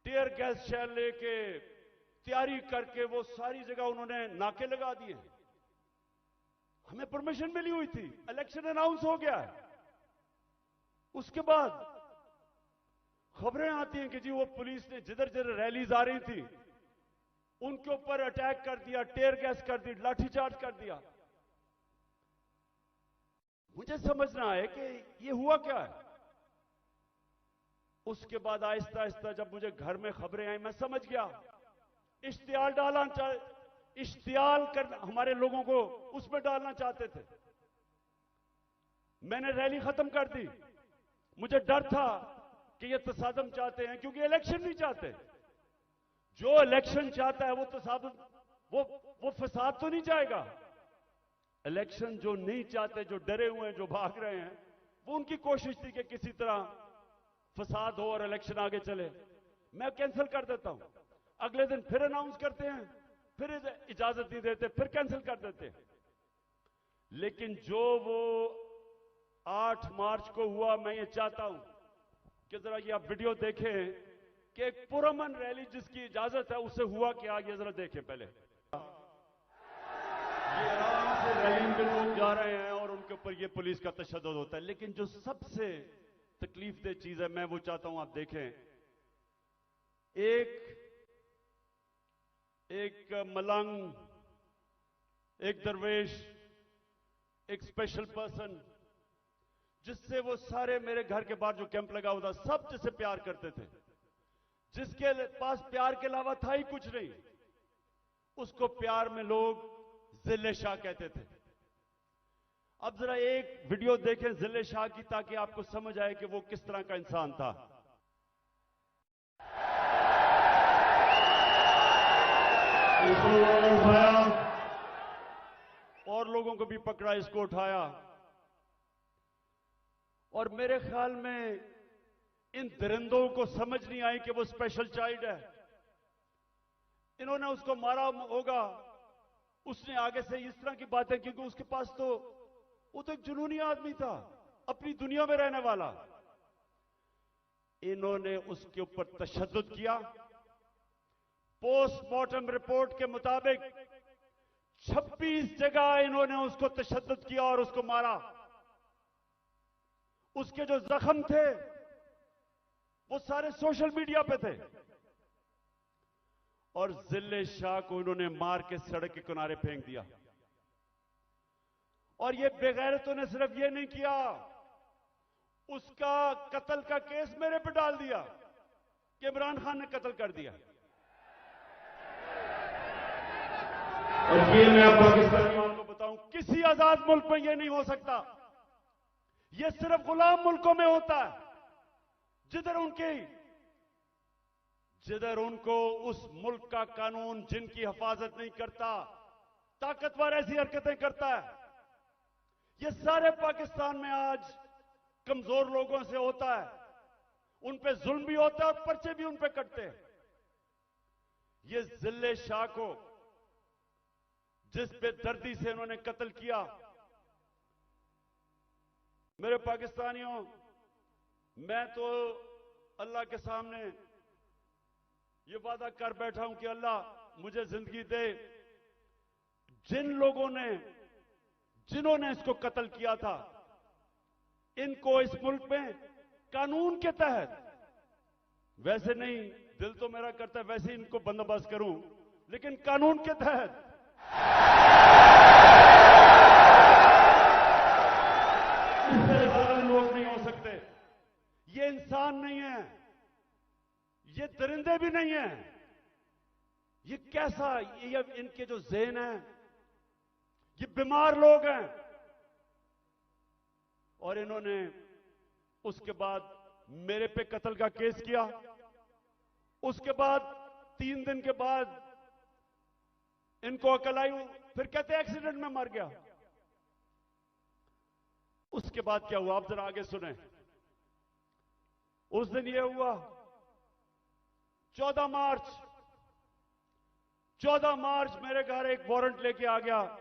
टीयर गैस शेल लेके तैयारी करके वो सारी जगह उन्होंने नाके लगा दिए। हमें परमिशन मिली हुई थी, इलेक्शन अनाउंस हो गया है। उसके बाद खबरें आती हैं कि जी वो पुलिस ने जिधर जिधर रैलीज आ रही थी उनके ऊपर अटैक कर दिया, टेयर गैस कर दी, लाठीचार्ज कर दिया। मुझे समझना है कि ये हुआ क्या है। उसके बाद आहिस्ता आहिस्ता जब मुझे घर में खबरें आई, मैं समझ गया। इश्तियाल कर हमारे लोगों को उसमें डालना चाहते थे। मैंने रैली खत्म कर दी। मुझे डर था कि ये तसादम चाहते हैं, क्योंकि इलेक्शन नहीं चाहते। जो इलेक्शन चाहता है वो तसादम, वो फसाद तो नहीं चाहेगा। इलेक्शन जो नहीं चाहते, जो डरे हुए हैं, जो भाग रहे हैं, वो उनकी कोशिश थी कि किसी तरह फसाद हो और इलेक्शन आगे चले। मैं कैंसिल कर देता हूं। अगले दिन फिर अनाउंस करते हैं, फिर इजाजत नहीं देते, फिर कैंसिल कर देते हैं। लेकिन जो वो 8 मार्च को हुआ, मैं ये चाहता हूं कि जरा ये आप वीडियो देखें कि एक पुरअमन रैली जिसकी इजाजत है उससे हुआ क्या, ये जरा देखें पहले। ये आराम से रैली में लोग जा रहे हैं और उनके ऊपर ये पुलिस का तशद्दुद होता है। लेकिन जो सबसे तकलीफ दह चीज है, मैं वो चाहता हूं आप देखें। एक मलंग, एक दरवेश, एक स्पेशल पर्सन, जिससे वो सारे मेरे घर के बाहर जो कैंप लगा हुआ था, सब जिससे प्यार करते थे, जिसके पास प्यार के अलावा था ही कुछ नहीं, उसको प्यार में लोग जिले शाह कहते थे। अब जरा एक वीडियो देखें जिले शाह की, ताकि आपको समझ आए कि वो किस तरह का इंसान था। उठाया और लोगों को भी पकड़ा, इसको उठाया। और मेरे ख्याल में इन दरिंदों को समझ नहीं आई कि वो स्पेशल चाइल्ड है। इन्होंने उसको मारा होगा, उसने आगे से इस तरह की बातें, क्योंकि उसके पास तो वो तो एक जुनूनी आदमी था, अपनी दुनिया में रहने वाला। इन्होंने उसके ऊपर तशद्दुद किया। पोस्टमार्टम रिपोर्ट के मुताबिक 26 जगह इन्होंने उसको तशद्दुद किया और उसको मारा। उसके जो जख्म थे वो सारे सोशल मीडिया पे थे। और जिले शाह को इन्होंने मार के सड़क के किनारे फेंक दिया। और ये बेगैरतों ने सिर्फ ये नहीं किया, उसका कत्ल का केस मेरे पे डाल दिया कि इमरान खान ने कत्ल कर दिया। और ये मैं पाकिस्तानियों को बताऊं, किसी आजाद मुल्क में ये नहीं हो सकता। ये सिर्फ गुलाम मुल्कों में होता है, जिधर उनको उस मुल्क का कानून जिनकी हिफाजत नहीं करता, ताकतवर ऐसी हरकतें करता है। ये सारे पाकिस्तान में आज कमजोर लोगों से होता है, उन पे जुल्म भी होता है और पर्चे भी उन पे कटते हैं। ये जिले शाह को जिस बेदर्दी से इन्होंने कत्ल किया, मेरे पाकिस्तानियों, मैं तो अल्लाह के सामने ये वादा कर बैठा हूं कि अल्लाह मुझे जिंदगी दे, जिन्होंने इसको कत्ल किया था, इनको इस मुल्क में कानून के तहत, वैसे नहीं, दिल तो मेरा करता है वैसे इनको बंदोबस्त करूं, लेकिन कानून के तहत इससे जालिम लोग नहीं हो सकते। ये इंसान नहीं है, ये दरिंदे भी नहीं है। ये कैसा, ये इनके जो ज़हन है, ये बीमार लोग हैं। और इन्होंने उसके बाद मेरे पे कत्ल का केस किया। उसके बाद 3 दिन के बाद इनको अकल आई, फिर कहते एक्सीडेंट में मर गया। उसके बाद क्या हुआ, आप जरा आगे सुने। उस दिन यह हुआ 14 मार्च मेरे घर एक वारंट लेके आ गया।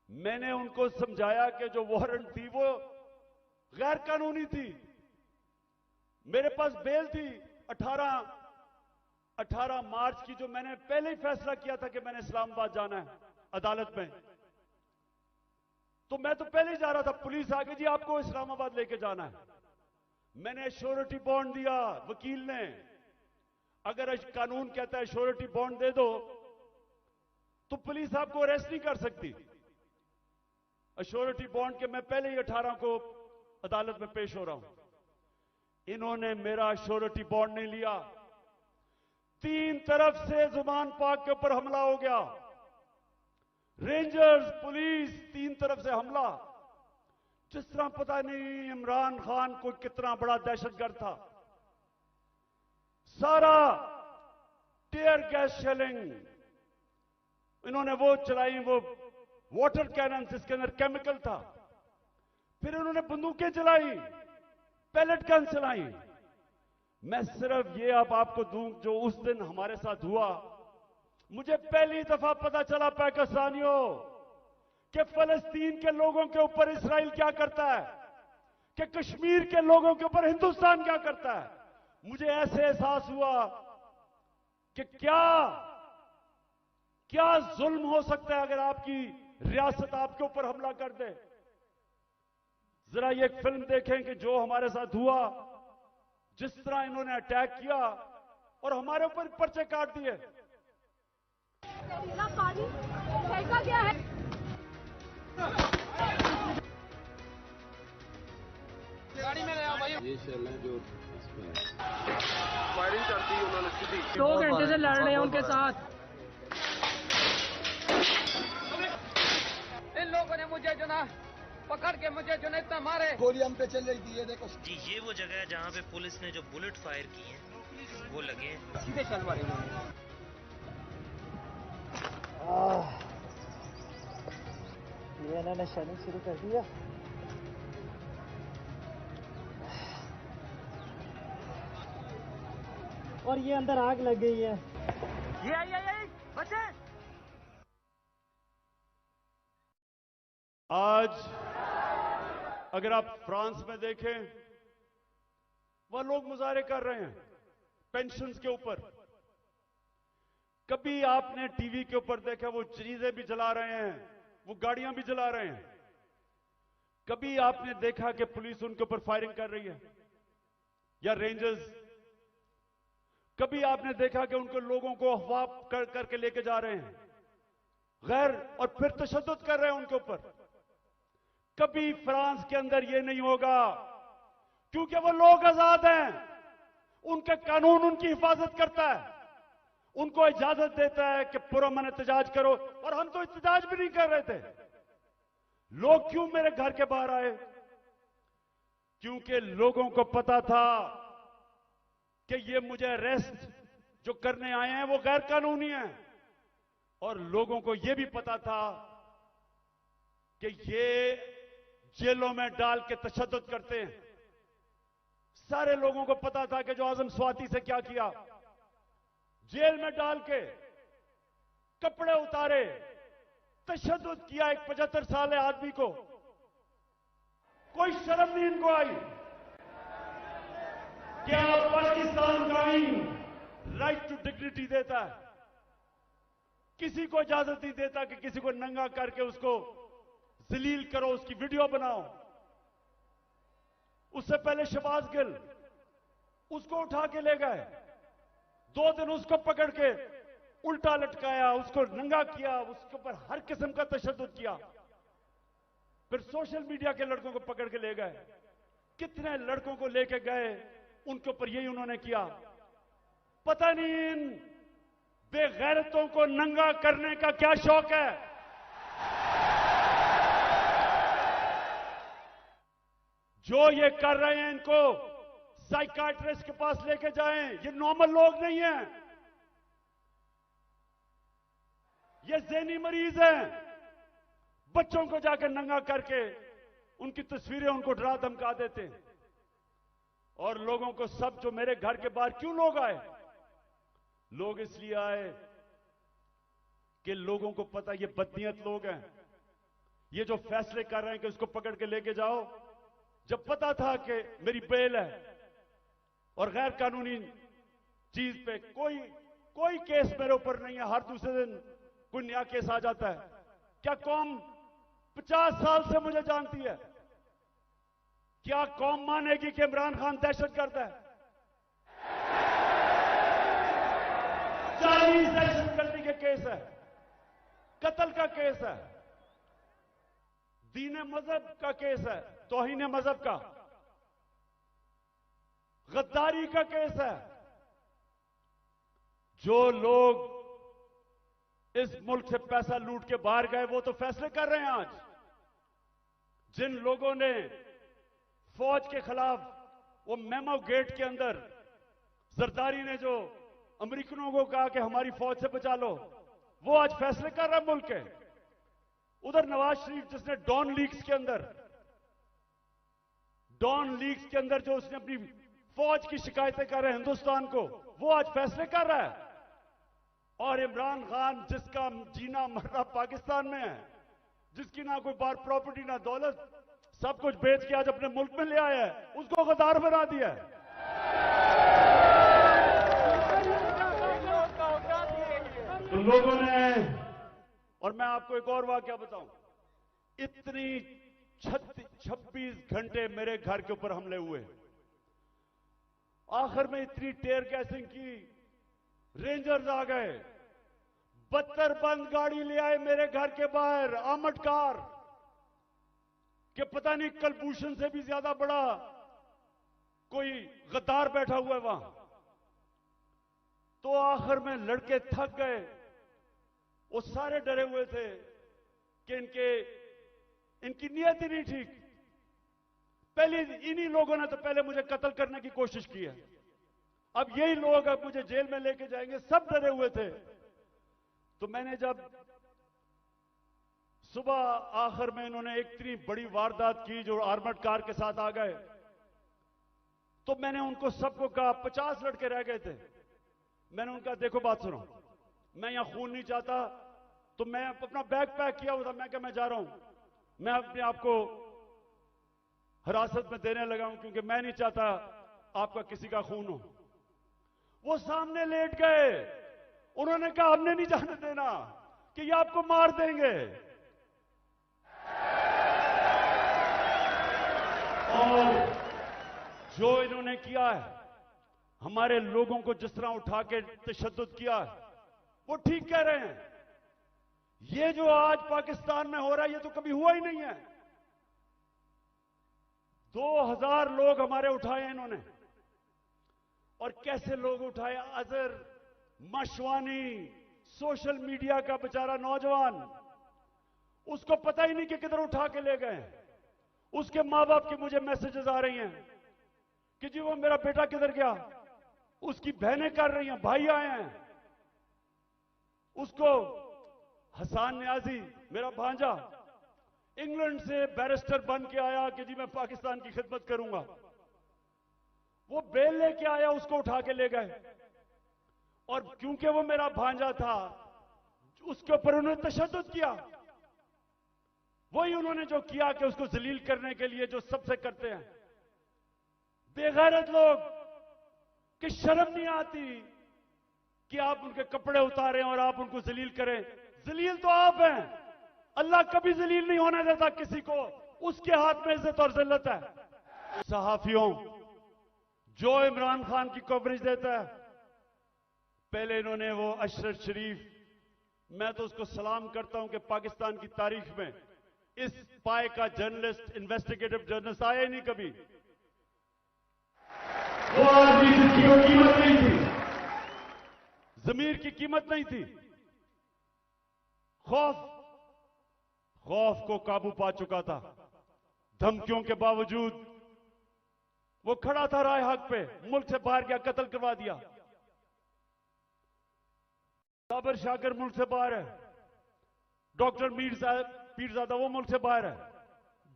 मैंने उनको समझाया कि जो वारंट थी वो गैर कानूनी थी। मेरे पास बेल थी 18 मार्च की, जो मैंने पहले ही फैसला किया था कि मैंने इस्लामाबाद जाना है अदालत में। तो मैं तो पहले ही जा रहा था, पुलिस आ गई, जी आपको इस्लामाबाद लेके जाना है। मैंने श्योरिटी बॉन्ड दिया वकील ने। अगर कानून कहता है श्योरिटी बॉन्ड दे दो तो पुलिस आपको अरेस्ट नहीं कर सकती। श्योरिटी बॉन्ड के मैं पहले ही 18 को अदालत में पेश हो रहा हूं। इन्होंने मेरा श्योरिटी बॉन्ड नहीं लिया। 3 तरफ से जुबान पाक के ऊपर हमला हो गया। रेंजर्स, पुलिस, 3 तरफ से हमला। जिस तरह पता नहीं इमरान खान को कितना बड़ा दहशतगर्द था। सारा टीयर गैस शेलिंग इन्होंने वो चलाई, वो वाटर कैनन जिसके अंदर केमिकल था। फिर इन्होंने बंदूकें चलाई, पैलेट गन चलाई। मैं सिर्फ ये अब आपको दूं, जो उस दिन हमारे साथ हुआ, मुझे पहली दफा पता चला पाकिस्तानियों कि फलस्तीन के लोगों के ऊपर इस्राइल क्या करता है, कि कश्मीर के लोगों के ऊपर हिंदुस्तान क्या करता है। मुझे ऐसे एहसास हुआ कि क्या जुल्म हो सकता है अगर आपकी रियासत आपके ऊपर हमला कर दे। जरा ये फिल्म देखें कि जो हमारे साथ हुआ, जिस तरह इन्होंने अटैक किया और हमारे ऊपर पर्चे काट दिए। पानी फेंका गया है। गाड़ी में गया भाई। ये शर्मा जो फायरिंग करती उन्होंने सीधी 2 घंटे से लड़ रहे हैं उनके साथ। इन लोगों ने मुझे जो ना पकड़ के मुझे जो ना इतना मारे, गोली हम पे चल रही थी। ये देखो जी, ये वो जगह है जहाँ पे पुलिस ने जो बुलेट फायर की हैं वो लगे हैं। सीधे चल मारे इन्होंने। ये इन्होंने शनिंग शुरू कर दिया। और ये अंदर आग लग गई है। ये बचे। आज अगर आप फ्रांस में देखें, वह लोग मुजाहरे कर रहे हैं पेंशन्स के ऊपर। कभी आपने टीवी के ऊपर देखा वो चीजें भी जला रहे हैं, वो गाड़ियां भी जला रहे हैं। कभी आपने देखा कि पुलिस उनके ऊपर फायरिंग कर रही है या रेंजर्स? कभी आपने देखा कि उनको लोगों को अफवाह करके लेके जा रहे हैं गैर, और फिर तशद्दुद कर रहे हैं उनके ऊपर? कभी फ्रांस के अंदर यह नहीं होगा, क्योंकि वो लोग आजाद हैं। उनके कानून उनकी हिफाजत करता है, उनको इजाजत देता है कि पुरअमन एहतजाज करो। और हम तो एहतजाज भी नहीं कर रहे थे। लोग क्यों मेरे घर के बाहर आए? क्योंकि लोगों को पता था कि ये मुझे अरेस्ट जो करने आए हैं वो गैर कानूनी है, और लोगों को ये भी पता था कि ये जेलों में डाल के तशद्दुद करते हैं। सारे लोगों को पता था कि जो आजम स्वाति से क्या किया, जेल में डाल के कपड़े उतारे, तशद्दुद किया एक 75 साल आदमी को। कोई शर्म नहीं इनको आई। क्या पाकिस्तान का आईन राइट टू डिग्निटी देता है? किसी को इजाजत नहीं देता कि किसी को नंगा करके उसको जलील करो, उसकी वीडियो बनाओ। उससे पहले शहबाज गिल, उसको उठा के ले गए, 2 दिन उसको पकड़ के उल्टा लटकाया, उसको नंगा किया, उसके ऊपर हर किस्म का तशद्दुद किया। फिर सोशल मीडिया के लड़कों को पकड़ के ले गए। कितने लड़कों को लेके गए, उनके ऊपर यही उन्होंने किया। पता नहीं इन बेगैरतों को नंगा करने का क्या शौक है। जो ये कर रहे हैं, इनको साइकाट्रिस्ट के पास लेके जाएं। ये नॉर्मल लोग नहीं हैं, ये ज़हनी मरीज हैं। बच्चों को जाकर नंगा करके उनकी तस्वीरें उनको डरा धमका देते हैं। और लोगों को सब, जो मेरे घर के बाहर क्यों लोग आए? लोग इसलिए आए कि लोगों को पता ये बदनीयत लोग हैं। ये जो फैसले कर रहे हैं कि उसको पकड़ के लेके जाओ, जब पता था कि मेरी बेल है और गैर कानूनी चीज पे कोई केस मेरे ऊपर नहीं है, हर दूसरे दिन कोई नया केस आ जाता है। क्या कौम 50 साल से मुझे जानती है? क्या कौम मानेगी कि इमरान खान दहशतगर्द है? 40 दहशतगर्दी के केस है, कत्ल का केस है, दीन मजहब का केस है, तौहीन मजहब का, गद्दारी का केस है। जो लोग इस मुल्क से पैसा लूट के बाहर गए वो तो फैसले कर रहे हैं आज। जिन लोगों ने फौज के खिलाफ वो मेमो गेट के अंदर जरदारी ने जो अमेरिकनों को कहा कि हमारी फौज से बचा लो, वो आज फैसले कर रहा है मुल्क के। उधर नवाज शरीफ, जिसने डॉन लीग्स के अंदर जो उसने अपनी फौज की शिकायतें कर रहे हैं हिंदुस्तान को, वो आज फैसले कर रहा है। और इमरान खान, जिसका जीना मरना पाकिस्तान में है, जिसकी ना कोई बार प्रॉपर्टी ना दौलत, सब कुछ बेच के आज अपने मुल्क में ले आया है, उसको गद्दार बना दिया है। तो लोगों ने, और मैं आपको एक और वाकया बताऊं, इतनी 26 घंटे मेरे घर के ऊपर हमले हुए। आखिर में इतनी टेयर गैसिंग की, रेंजर्स आ गए, 72 बंद गाड़ी ले आए मेरे घर के बाहर, आर्मड कार कि पता नहीं कलभूषण से भी ज्यादा बड़ा कोई गद्दार बैठा हुआ है वहां। तो आखिर में लड़के थक गए, वो सारे डरे हुए थे कि इनकी नीयत ही नहीं ठीक। पहले इन्हीं लोगों ने तो पहले मुझे कत्ल करने की कोशिश की है, अब यही लोग अब मुझे जेल में लेके जाएंगे, सब डरे हुए थे। तो मैंने जब सुबह आखिर में इन्होंने एक इतनी बड़ी वारदात की जो आर्मर्ड कार के साथ आ गए, तो मैंने उनको सबको कहा, 50 लड़के रह गए थे, मैंने उनका देखो बात सुनो, मैं यहां खून नहीं चाहता, तो मैं अपना बैग पैक किया हुआ था, मैं क्या मैं जा रहा हूं, मैं अपने आप को हिरासत में देने लगा हूं क्योंकि मैं नहीं चाहता आपका किसी का खून हो। वो सामने लेट गए, उन्होंने कहा हमने नहीं जाने देना कि ये आपको मार देंगे। और जो इन्होंने किया है, हमारे लोगों को जिस तरह उठा के तशद्दुद किया है, वो ठीक कह रहे हैं। ये जो आज पाकिस्तान में हो रहा है ये तो कभी हुआ ही नहीं है। 2000 लोग हमारे उठाए इन्होंने, और कैसे लोग उठाए, अजहर मशवानी, सोशल मीडिया का बेचारा नौजवान, उसको पता ही नहीं कि किधर उठा के ले गए। उसके मां बाप की मुझे मैसेजेस आ रही हैं कि जी वो मेरा बेटा किधर गया, उसकी बहनें कर रही हैं, भाई आए हैं। उसको हसान न्याजी, मेरा भांजा, इंग्लैंड से बैरिस्टर बन के आया कि जी मैं पाकिस्तान की खिदमत करूंगा, वो बेल लेके आया, उसको उठा के ले गए। और क्योंकि वो मेरा भांजा था, उसके ऊपर उन्होंने तशद्दुद किया। वही उन्होंने जो किया कि उसको जलील करने के लिए जो सबसे करते हैं बेगैरत लोग, कि शर्म नहीं आती कि आप उनके कपड़े उतारें और आप उनको जलील करें। जलील तो आप हैं, अल्लाह कभी जलील नहीं होने देता किसी को, उसके हाथ में इज्जत और जिल्लत है। सहाफियों जो इमरान खान की कवरेज देता है, पहले इन्होंने वो अशरफ शरीफ, मैं तो उसको सलाम करता हूं कि पाकिस्तान की तारीख में इस पाए का जर्नलिस्ट, इन्वेस्टिगेटिव जर्नलिस्ट आया ही नहीं कभी। वो आदमी जिसकी कोई कीमत नहीं थी, जमीर की कीमत नहीं थी, खौफ को काबू पा चुका था। धमकियों के बावजूद वो खड़ा था राह हक पे, मुल्क से बाहर गया, कत्ल करवा दिया। साबर शाकर मुल्क से बाहर है, डॉक्टर पीरजादा वो मुल्क से बाहर है।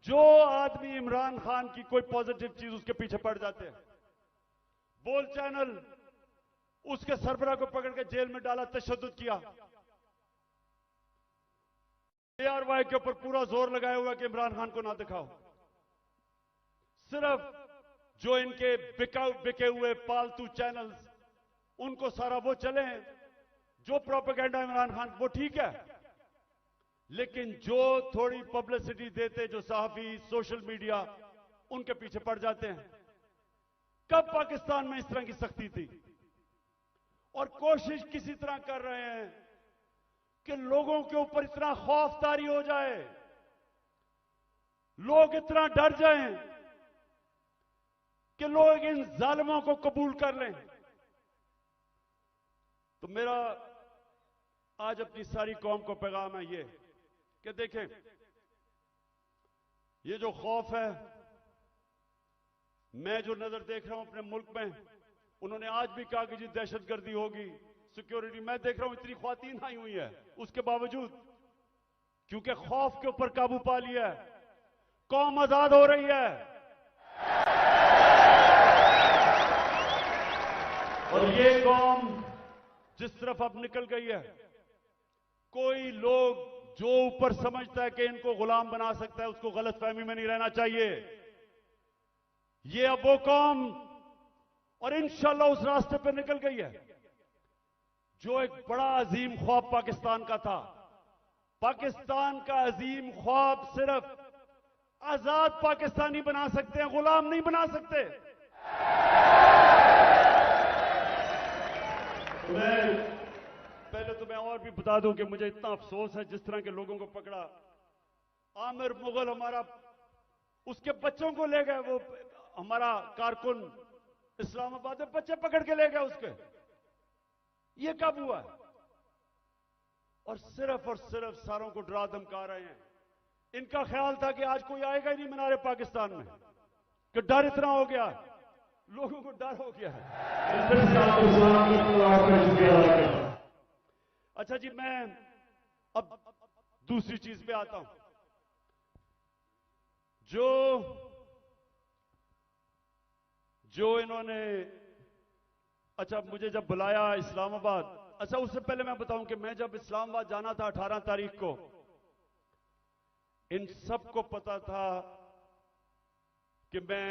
जो आदमी इमरान खान की कोई पॉजिटिव चीज उसके पीछे पड़ जाते हैं। बोल चैनल, उसके सरबराह को पकड़ के जेल में डाला, तशद्दुद किया। ARY के ऊपर पूरा जोर लगाया हुआ कि इमरान खान को ना दिखाओ। सिर्फ जो इनके बिके हुए पालतू चैनल्स, उनको सारा वो चले, जो प्रोपेगेंडा इमरान खान, वो ठीक है, लेकिन जो थोड़ी पब्लिसिटी देते, जो सहाफी, सोशल मीडिया, उनके पीछे पड़ जाते हैं। कब पाकिस्तान में इस तरह की सख्ती थी? और कोशिश किसी तरह कर रहे हैं कि लोगों के ऊपर इतना खौफ तारी हो जाए, लोग इतना डर जाएं कि लोग इन जालिमों को कबूल कर लें। तो मेरा आज अपनी सारी कौम को पैगाम है ये कि देखें, ये जो खौफ है, मैं जो नजर देख रहा हूं अपने मुल्क में, उन्होंने आज भी कहा कि जी दहशतगर्दी होगी, सिक्योरिटी, मैं देख रहा हूं इतनी ख्वातीन आई हुई है, उसके बावजूद क्योंकि खौफ के ऊपर काबू पा लिया है, कौम आजाद हो रही है। और ये कौम जिस तरफ अब निकल गई है, कोई लोग जो ऊपर समझता है कि इनको गुलाम बना सकता है, उसको गलतफहमी में नहीं रहना चाहिए। ये अब वो कौम, और इंशाल्लाह उस रास्ते पर निकल गई है जो एक बड़ा अजीम ख्वाब पाकिस्तान का था। पाकिस्तान का अजीम ख्वाब सिर्फ आजाद पाकिस्तानी बना सकते हैं, गुलाम नहीं बना सकते। पहले तो मैं और भी बता दूं कि मुझे इतना अफसोस है जिस तरह के लोगों को पकड़ा। आमिर मुगल हमारा, उसके बच्चों को ले गए, वो हमारा कारकुन इस्लामाबाद में बच्चे पकड़ के ले गए उसके। ये कब हुआ? और सिर्फ सारों को डरा धमका रहे हैं। इनका ख्याल था कि आज कोई आएगा ही नहीं मीनारे पाकिस्तान में, कि डर इतना हो गया, लोगों को डर हो गया है। अच्छा जी, मैं अब दूसरी चीज पे आता हूं। जो इन्होंने, अच्छा मुझे जब बुलाया इस्लामाबाद, अच्छा उससे पहले मैं बताऊं कि मैं जब इस्लामाबाद जाना था 18 तारीख को, इन सबको पता था कि मैं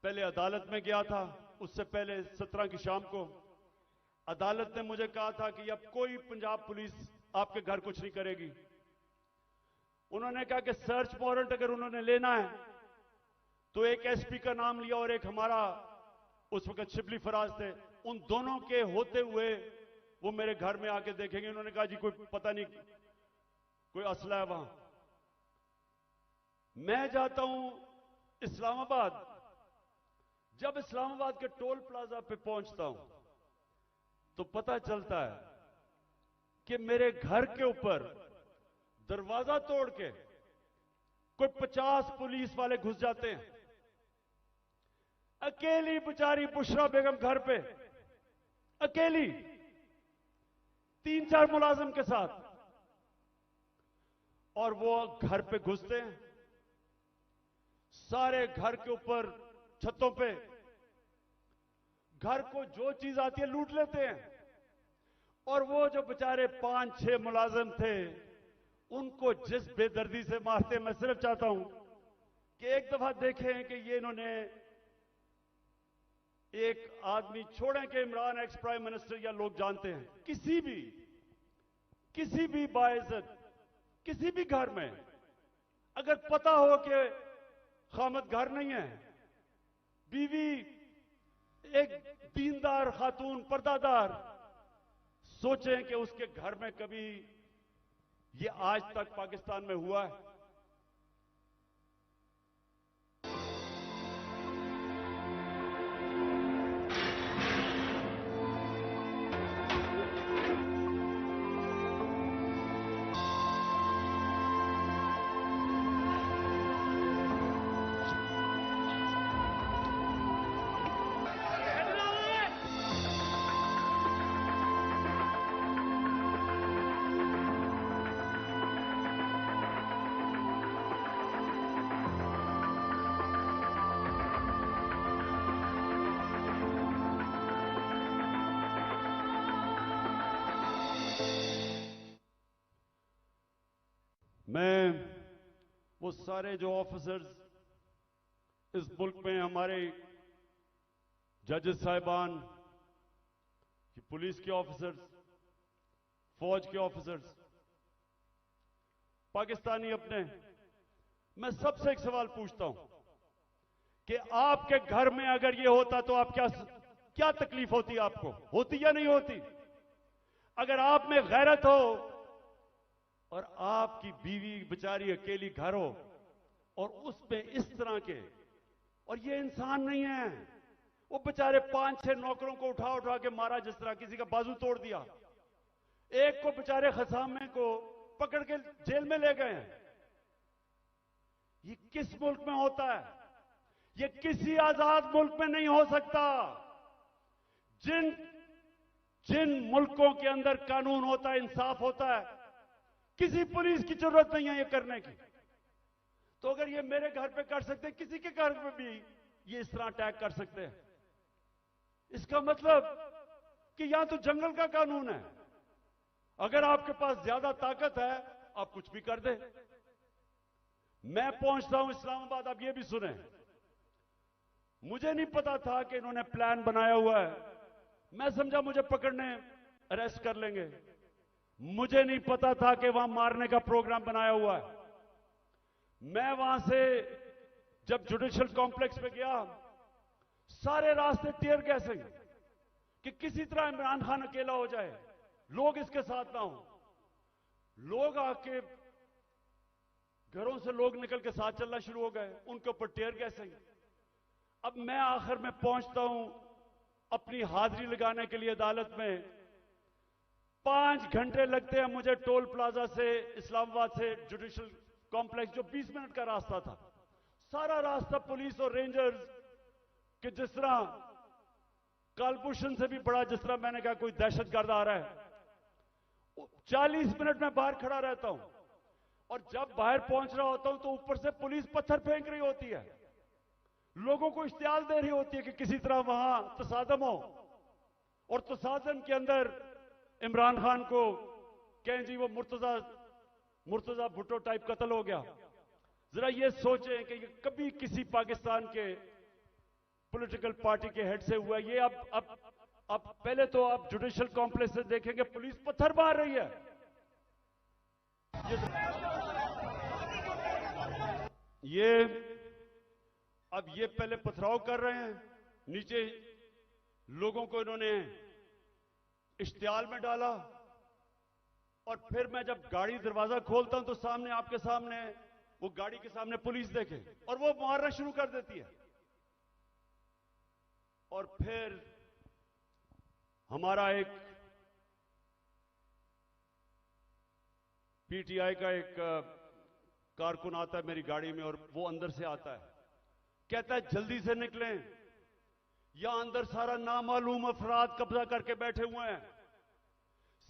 पहले अदालत में गया था। उससे पहले 17 की शाम को अदालत ने मुझे कहा था कि अब कोई पंजाब पुलिस आपके घर कुछ नहीं करेगी। उन्होंने कहा कि सर्च वारंट अगर उन्होंने लेना है तो एक एसपी का नाम लिया और एक हमारा उस वक्त शिबली फराज थे, उन दोनों के होते हुए वो मेरे घर में आके देखेंगे। उन्होंने कहा जी कोई पता नहीं, कोई असला है वहां। मैं जाता हूं इस्लामाबाद। जब इस्लामाबाद के टोल प्लाजा पे पहुंचता हूं तो पता चलता है कि मेरे घर के ऊपर दरवाजा तोड़ के कोई 50 पुलिस वाले घुस जाते हैं। अकेली बेचारी बुशरा बेगम घर पे, अकेली, 3-4 मुलाजिम के साथ, और वो घर पे घुसते हैं, सारे घर के ऊपर छतों पे घर को जो चीज आती है लूट लेते हैं। और वो जो बेचारे 5-6 मुलाजिम थे उनको जिस बेदर्दी से मारते, मैं सिर्फ चाहता हूं कि एक दफा देखें कि ये इन्होंने एक आदमी छोड़ें कि इमरान एक्स प्राइम मिनिस्टर या लोग जानते हैं, किसी भी बाइज्जत किसी भी घर में अगर पता हो कि खामद घर नहीं है, बीवी एक दीनदार खातून पर्दादार, सोचें कि उसके घर में कभी ये आज तक पाकिस्तान में हुआ है? मैं वो सारे जो ऑफिसर्स इस मुल्क में, हमारे जजेस साहिबान, पुलिस के ऑफिसर्स, फौज के ऑफिसर्स, पाकिस्तानी अपने, मैं सबसे एक सवाल पूछता हूं कि आपके घर में अगर ये होता तो आप क्या तकलीफ होती? आपको होती या नहीं होती? अगर आप में गैरत हो और आपकी बीवी बेचारी अकेली घर हो और उसमें इस तरह के, और ये इंसान नहीं है, वो बेचारे 5-6 नौकरों को उठा उठा के मारा, जिस तरह किसी का बाजू तोड़ दिया, एक को बेचारे खसामे को पकड़ के जेल में ले गए हैं। ये किस मुल्क में होता है? ये किसी आजाद मुल्क में नहीं हो सकता। जिन मुल्कों के अंदर कानून होता है, इंसाफ होता है, किसी पुलिस की जरूरत नहीं है ये करने की। तो अगर ये मेरे घर पे कर सकते हैं, किसी के घर पे भी ये इस तरह अटैक कर सकते हैं। इसका मतलब कि यहां तो जंगल का कानून है, अगर आपके पास ज्यादा ताकत है आप कुछ भी कर दे। मैं पहुंचता हूं इस्लामाबाद, आप ये भी सुने, मुझे नहीं पता था कि इन्होंने प्लान बनाया हुआ है। मैं समझा मुझे पकड़ने, अरेस्ट कर लेंगे। मुझे नहीं पता था कि वहां मारने का प्रोग्राम बनाया हुआ है। मैं वहां से जब जुडिशियल कॉम्प्लेक्स पे गया, सारे रास्ते टीयर गैस कि किसी तरह इमरान खान अकेला हो जाए, लोग इसके साथ ना हो। लोग आके घरों से लोग निकल के साथ चलना शुरू हो गए, उनके ऊपर टीयर गैस है। अब मैं आखिर में पहुंचता हूं अपनी हाजिरी लगाने के लिए अदालत में। 5 घंटे लगते हैं मुझे टोल प्लाजा से इस्लामाबाद से जुडिशियल कॉम्प्लेक्स, जो 20 मिनट का रास्ता था। सारा रास्ता पुलिस और रेंजर्स के जिस तरह कालभूषण से भी बड़ा, जिस तरह मैंने कहा कोई दहशतगर्द आ रहा है। 40 मिनट में बाहर खड़ा रहता हूं और जब बाहर पहुंच रहा होता हूं तो ऊपर से पुलिस पत्थर फेंक रही होती है, लोगों को इश्तियाल दे रही होती है कि किसी तरह वहां तसादम हो, और तसादम के अंदर इमरान खान को कहें जी वो मुर्तजा भुट्टो टाइप कत्ल हो गया। जरा ये सोचें कि ये कभी किसी पाकिस्तान के पॉलिटिकल पार्टी के हेड से हुआ। ये अब पहले तो आप जुडिशियल कॉम्प्लेक्स से देखेंगे पुलिस पत्थर मार रही है। ये पहले पथराव कर रहे हैं, नीचे लोगों को इन्होंने इश्तियाल में डाला, और फिर मैं जब गाड़ी दरवाजा खोलता हूं तो सामने आपके सामने वो गाड़ी के सामने पुलिस देखे और वो मारना शुरू कर देती है। और फिर हमारा एक पीटीआई का एक कारकुन आता है मेरी गाड़ी में, और वो अंदर से आता है, कहता है जल्दी से निकलें, यहां अंदर सारा नामालूम अफराद कब्जा करके बैठे हुए हैं,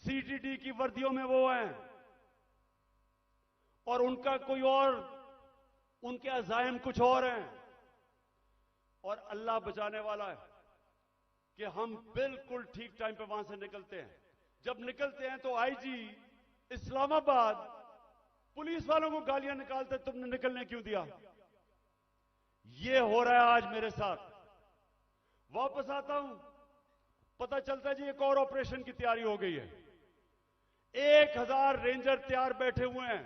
सीटीडी की वर्दियों में वो हैं, और उनका कोई और, उनके अज़ाइम कुछ और हैं, और अल्लाह बचाने वाला है कि हम बिल्कुल ठीक टाइम पे वहां से निकलते हैं। जब निकलते हैं तो आईजी इस्लामाबाद पुलिस वालों को गालियां निकालते, तुमने निकलने क्यों दिया। ये हो रहा है आज मेरे साथ। वापस आता हूं, पता चलता है जी एक और ऑपरेशन की तैयारी हो गई है। 1000 रेंजर तैयार बैठे हुए हैं,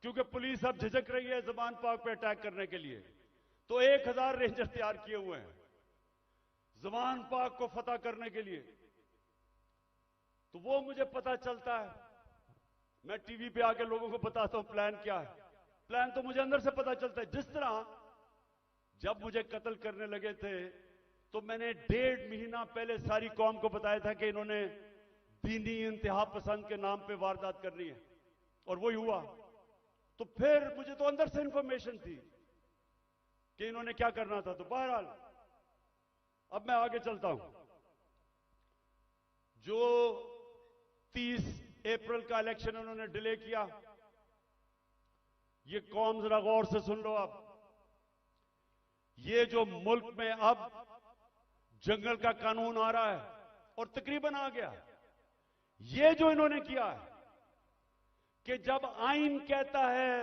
क्योंकि पुलिस अब झिझक रही है ज़मान पाक पे अटैक करने के लिए, तो 1000 रेंजर तैयार किए हुए हैं ज़मान पाक को फतह करने के लिए। तो वो मुझे पता चलता है, मैं टीवी पे आके लोगों को बताता हूं प्लान क्या है। प्लान तो मुझे अंदर से पता चलता है। जिस तरह जब मुझे कत्ल करने लगे थे तो मैंने 1.5 महीना पहले सारी कौम को बताया था कि इन्होंने दीनी इंतहा पसंद के नाम पे वारदात करनी है, और वही हुआ। तो फिर मुझे तो अंदर से इंफॉर्मेशन थी कि इन्होंने क्या करना था। तो बहरहाल अब मैं आगे चलता हूं। जो 30 अप्रैल का इलेक्शन उन्होंने डिले किया, ये कौम जरा गौर से सुन लो। अब ये जो मुल्क में अब जंगल का कानून आ रहा है और तकरीबन आ गया, ये जो इन्होंने किया है कि जब आईन कहता है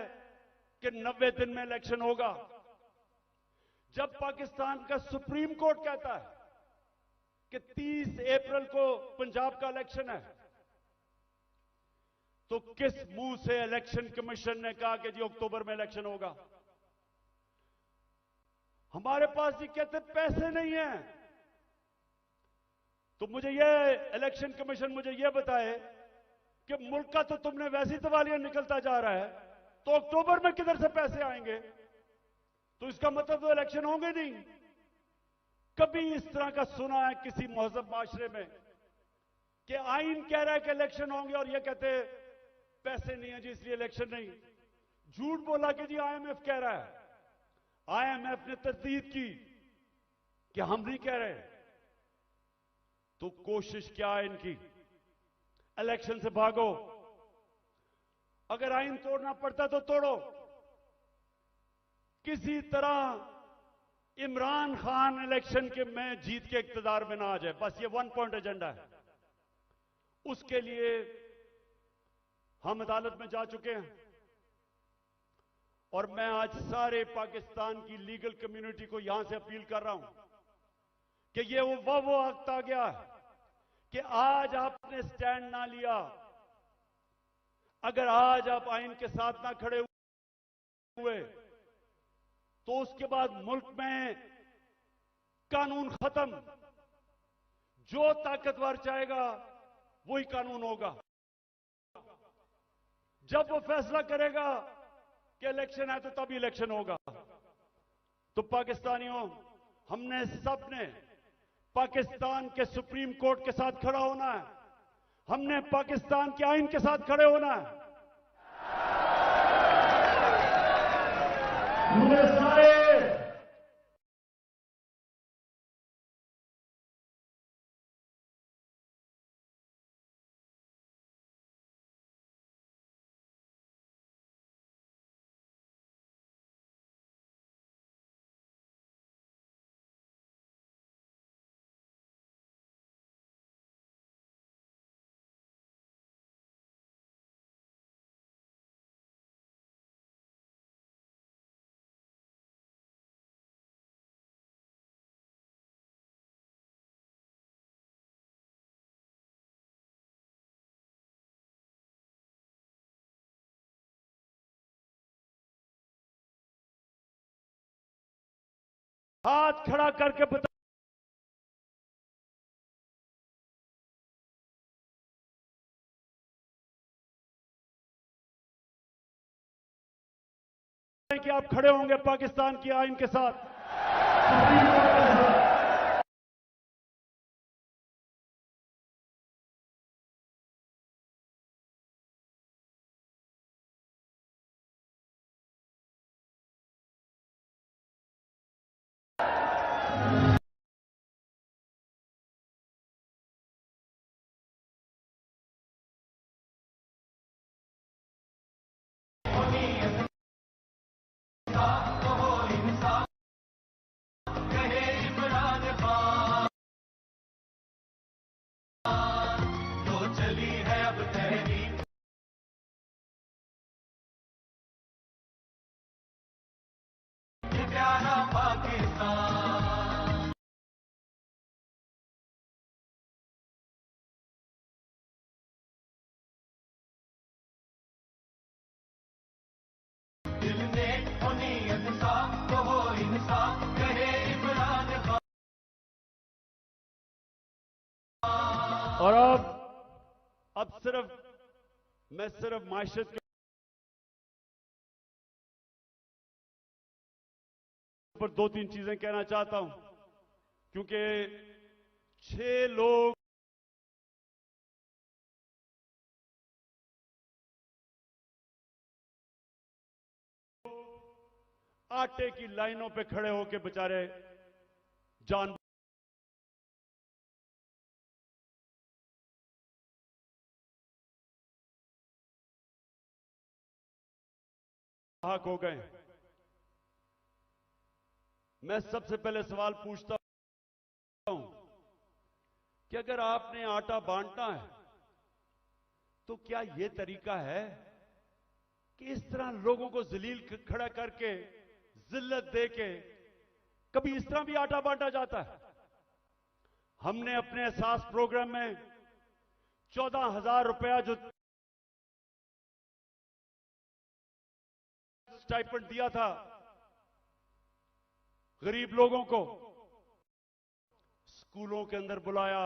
कि 90 दिन में इलेक्शन होगा, जब पाकिस्तान का सुप्रीम कोर्ट कहता है कि 30 अप्रैल को पंजाब का इलेक्शन है, तो किस मुंह से इलेक्शन कमीशन ने कहा कि जी अक्टूबर में इलेक्शन होगा। हमारे पास जी कहते पैसे नहीं है। तो मुझे ये इलेक्शन कमीशन मुझे ये बताए कि मुल्क का तो तुमने वैसी तवालियां निकलता जा रहा है, तो अक्टूबर में किधर से पैसे आएंगे। तो इसका मतलब तो इलेक्शन होंगे नहीं। कभी इस तरह का सुना है किसी महजब माशरे में कि आईन कह रहा है कि इलेक्शन होंगे और ये कहते पैसे नहीं है जी इसलिए इलेक्शन नहीं। झूठ बोला कि जी आईएमएफ कह रहा है। आईएमएफ ने तस्दीक की कि हम नहीं कह रहे। तो कोशिश क्या है इनकी, इलेक्शन से भागो। अगर आईन तोड़ना पड़ता तो तोड़ो, किसी तरह इमरान खान इलेक्शन के में जीत के इक्तदार में ना आ जाए, बस ये 1 पॉइंट एजेंडा है। उसके लिए हम अदालत में जा चुके हैं, और मैं आज सारे पाकिस्तान की लीगल कम्युनिटी को यहां से अपील कर रहा हूं कि ये वो वक्त आ गया कि आज आपने स्टैंड ना लिया, अगर आज आप आईन के साथ ना खड़े हुए तो उसके बाद मुल्क में कानून खत्म। जो ताकतवर चाहेगा वही कानून होगा। जब वो फैसला करेगा कि इलेक्शन है तो तभी इलेक्शन होगा। तो पाकिस्तानियों, हमने सबने पाकिस्तान के सुप्रीम कोर्ट के साथ खड़ा होना है। हमने पाकिस्तान के आईन के साथ खड़े होना है। हमने सारे हाथ खड़ा करके बता कि आप खड़े होंगे पाकिस्तान की आईन के साथ, सुप्रीम कोर्ट के साथ। और अब मैं सिर्फ माशरत के ऊपर 2-3 चीजें कहना चाहता हूं, क्योंकि 6 लोग आटे की लाइनों पे खड़े होकर बेचारे जान हो गए। मैं सबसे पहले सवाल पूछता हूं कि अगर आपने आटा बांटना है तो क्या यह तरीका है कि इस तरह लोगों को जलील खड़ा करके जिल्लत देके कभी इस तरह भी आटा बांटा जाता है? हमने अपने एहसास प्रोग्राम में 14,000 रुपया जो स्टाइपेंड दिया था गरीब लोगों को, स्कूलों के अंदर बुलाया,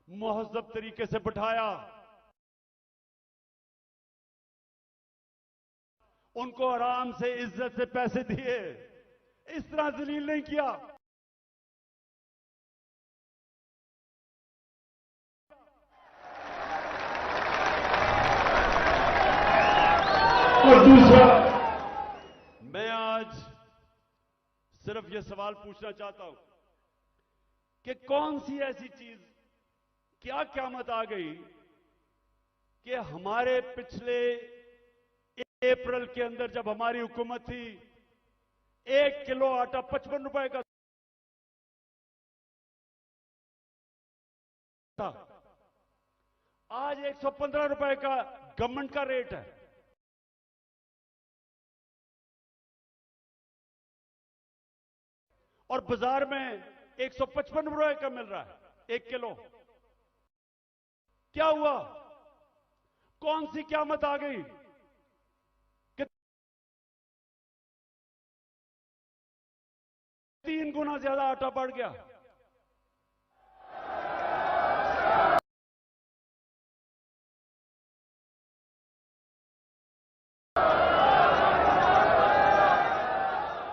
मुहज्जब तरीके से बिठाया, उनको आराम से इज्जत से पैसे दिए, इस तरह जलील नहीं किया। और दूसरा, मैं आज सिर्फ यह सवाल पूछना चाहता हूं कि कौन सी ऐसी चीज, क्या क़यामत आ गई कि हमारे पिछले अप्रैल के अंदर जब हमारी हुकूमत थी 1 किलो आटा 55 रुपए का था, आज 115 रुपए का गवर्नमेंट का रेट है। और बाजार में 155 रुपए का मिल रहा है 1 किलो। क्या हुआ? कौन सी क़यामत आ गई 3 गुना ज्यादा आटा बढ़ गया।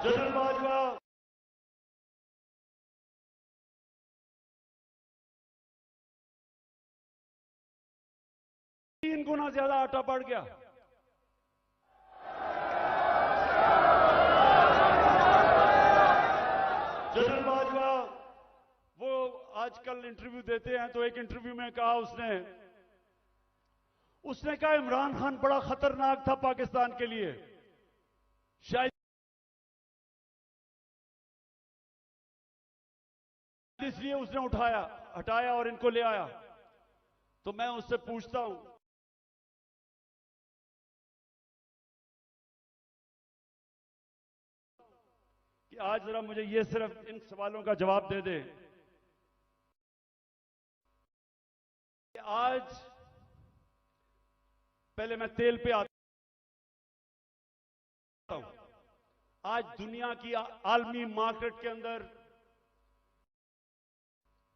जनरल बाजवा, तीन गुना ज्यादा आटा बढ़ गया। जनरल बाजवा वो आजकल इंटरव्यू देते हैं, तो एक इंटरव्यू में कहा उसने कहा इमरान खान बड़ा खतरनाक था पाकिस्तान के लिए, शायद इसलिए उसने हटाया और इनको ले आया। तो मैं उससे पूछता हूं कि आज जरा मुझे ये सिर्फ इन सवालों का जवाब दे दे कि आज, पहले मैं तेल पे आता हूं, आज दुनिया की आलमी मार्केट के अंदर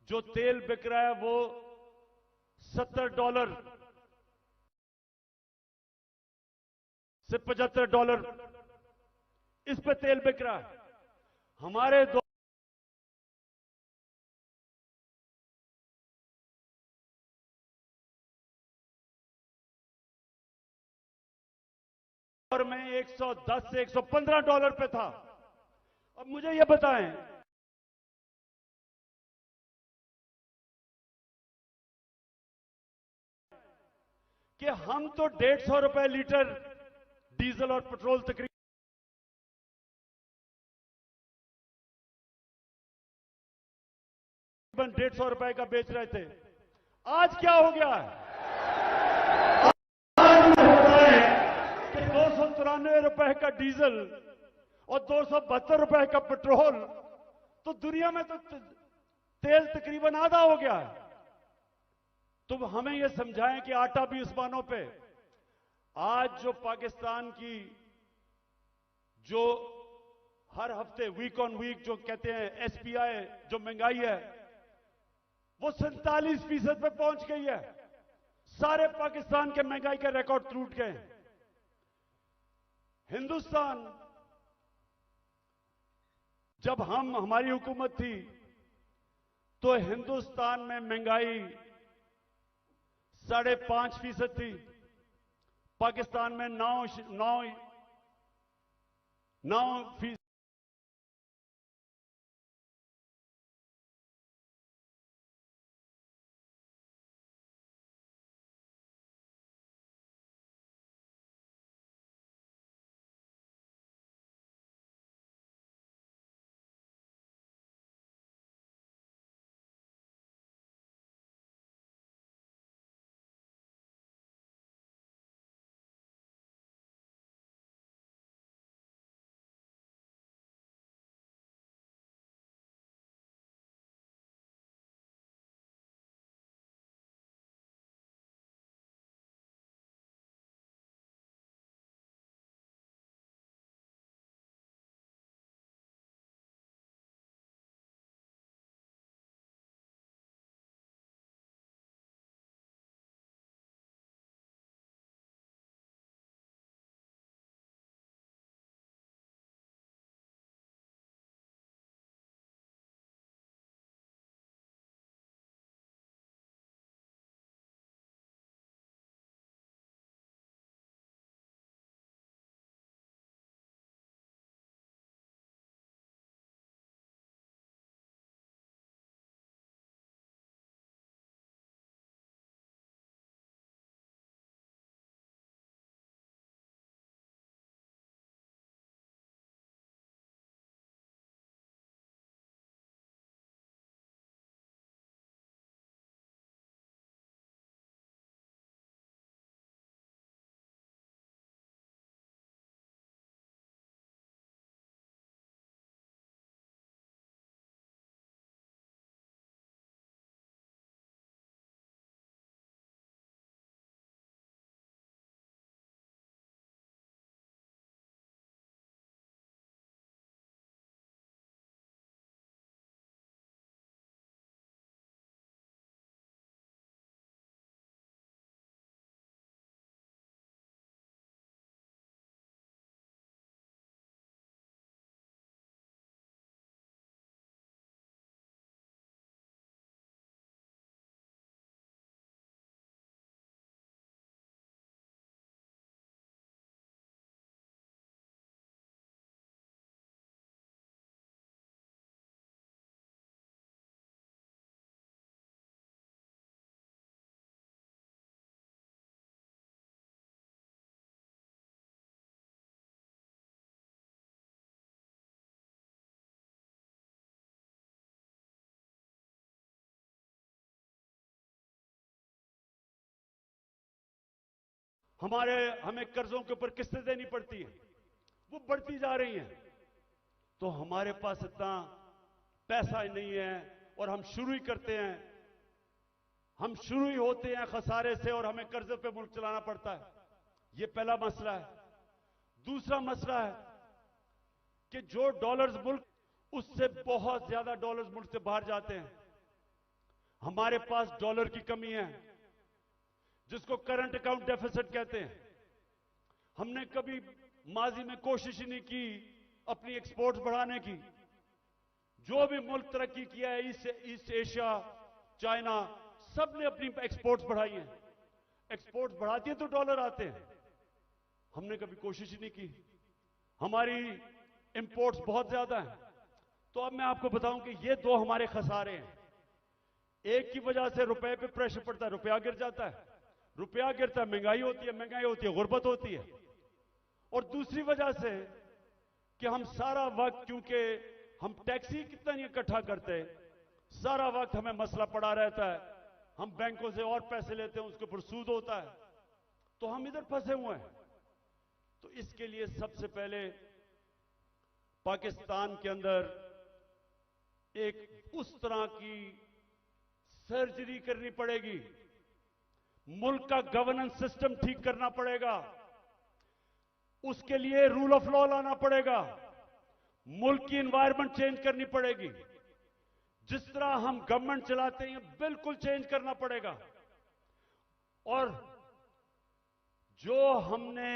जो तेल बिक रहा है वो $70 से $75 इस पे तेल बिक रहा है। हमारे दौर में $110 से $115 पे था। अब मुझे यह बताएं कि हम तो ₹150 लीटर डीजल और पेट्रोल तकरीबन ₹150 का बेच रहे थे। आज क्या हो गया है? आज हो रहा है कि ₹293 का डीजल और ₹272 का पेट्रोल, तो दुनिया में तो तेल तकरीबन आधा हो गया है। तो हमें यह समझाएं कि आटा भी उस्मानों पे। आज जो पाकिस्तान की जो हर हफ्ते वीक ऑन वीक जो कहते हैं एसपीआई, जो महंगाई है वो 47% पे पहुंच गई है। सारे पाकिस्तान के महंगाई के रिकॉर्ड टूट गए। हिंदुस्तान, जब हमारी हुकूमत थी तो हिंदुस्तान में महंगाई 5.5% थी, पाकिस्तान में 9%। हमें कर्जों के ऊपर किस्तें देनी पड़ती हैं, वो बढ़ती जा रही हैं। तो हमारे पास इतना पैसा ही नहीं है और हम शुरू ही करते हैं, हम शुरू ही होते हैं खसारे से और हमें कर्जे पे मुल्क चलाना पड़ता है। ये पहला मसला है। दूसरा मसला है कि जो डॉलर्स मुल्क, उससे बहुत ज्यादा डॉलर्स मुल्क से बाहर जाते हैं। हमारे पास डॉलर की कमी है, जिसको करंट अकाउंट डेफिसिट कहते हैं। हमने कभी माजी में कोशिश ही नहीं की अपनी एक्सपोर्ट्स बढ़ाने की। जो भी मुल्क तरक्की किया है, ईस्ट एशिया, चाइना, सब ने अपनी एक्सपोर्ट्स बढ़ाई हैं। एक्सपोर्ट्स बढ़ाती है तो डॉलर आते हैं। हमने कभी कोशिश ही नहीं की। हमारी इंपोर्ट्स बहुत ज्यादा है। तो अब मैं आपको बताऊं कि ये दो हमारे खसारे हैं। एक की वजह से रुपए पे प्रेशर पड़ता है, रुपया गिर जाता है, रुपया गिरता है, महंगाई होती है, गुर्बत होती है। और दूसरी वजह से कि हम सारा वक्त, क्योंकि हम टैक्स ही कितना नहीं इकट्ठा करते, सारा वक्त हमें मसला पड़ा रहता है। हम बैंकों से और पैसे लेते हैं, उसके ऊपर सूद होता है, तो हम इधर फंसे हुए हैं। तो इसके लिए सबसे पहले पाकिस्तान के अंदर एक उस तरह की सर्जरी करनी पड़ेगी, मुल्क का गवर्नेंस सिस्टम ठीक करना पड़ेगा, उसके लिए रूल ऑफ लॉ लाना पड़ेगा, मुल्क की एनवायरनमेंट चेंज करनी पड़ेगी। जिस तरह हम गवर्नमेंट चलाते हैं बिल्कुल चेंज करना पड़ेगा। और जो हमने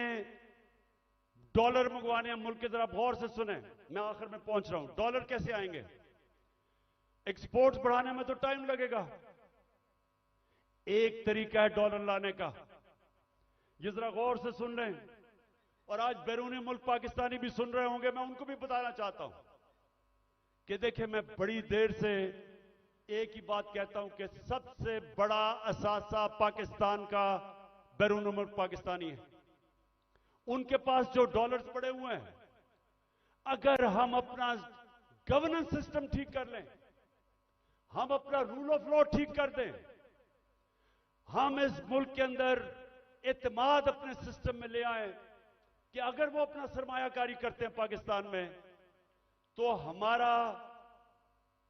डॉलर मंगवाने हैं मुल्क की तरफ, गौर से सुने, मैं आखिर में पहुंच रहा हूं। डॉलर कैसे आएंगे? एक्सपोर्ट्स बढ़ाने में तो टाइम लगेगा। एक तरीका है डॉलर लाने का, ये जरा गौर से सुन लें। और आज बैरूनी मुल्क पाकिस्तानी भी सुन रहे होंगे, मैं उनको भी बताना चाहता हूं कि देखिए, मैं बड़ी देर से एक ही बात कहता हूं कि सबसे बड़ा असासा पाकिस्तान का बैरूनी मुल्क पाकिस्तानी है। उनके पास जो डॉलर्स पड़े हुए हैं, अगर हम अपना गवर्नेंस सिस्टम ठीक कर लें, हम अपना रूल ऑफ लॉ ठीक कर दें, हम इस मुल्क के अंदर एतमाद अपने सिस्टम में ले आए कि अगर वो अपना सरमायाकारी करते हैं पाकिस्तान में, तो हमारा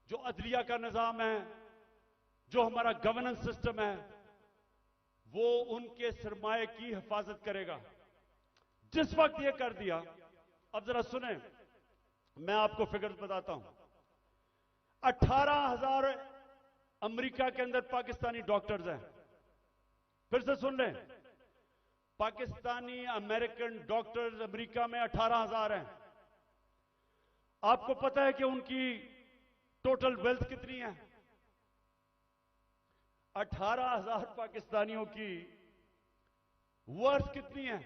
जो अदलिया का निजाम है, जो हमारा गवर्नेंस सिस्टम है, वो उनके सरमाए की हिफाजत करेगा। जिस वक्त ये कर दिया, अब जरा सुने, मैं आपको फिगर्स बताता हूं। 18,000 अमेरिका के अंदर पाकिस्तानी डॉक्टर्स हैं। फिर से सुन लें, पाकिस्तानी अमेरिकन डॉक्टर्स अमेरिका में 18,000 हैं। आपको पता है कि उनकी टोटल वेल्थ कितनी है? 18,000 पाकिस्तानियों की वर्थ कितनी है?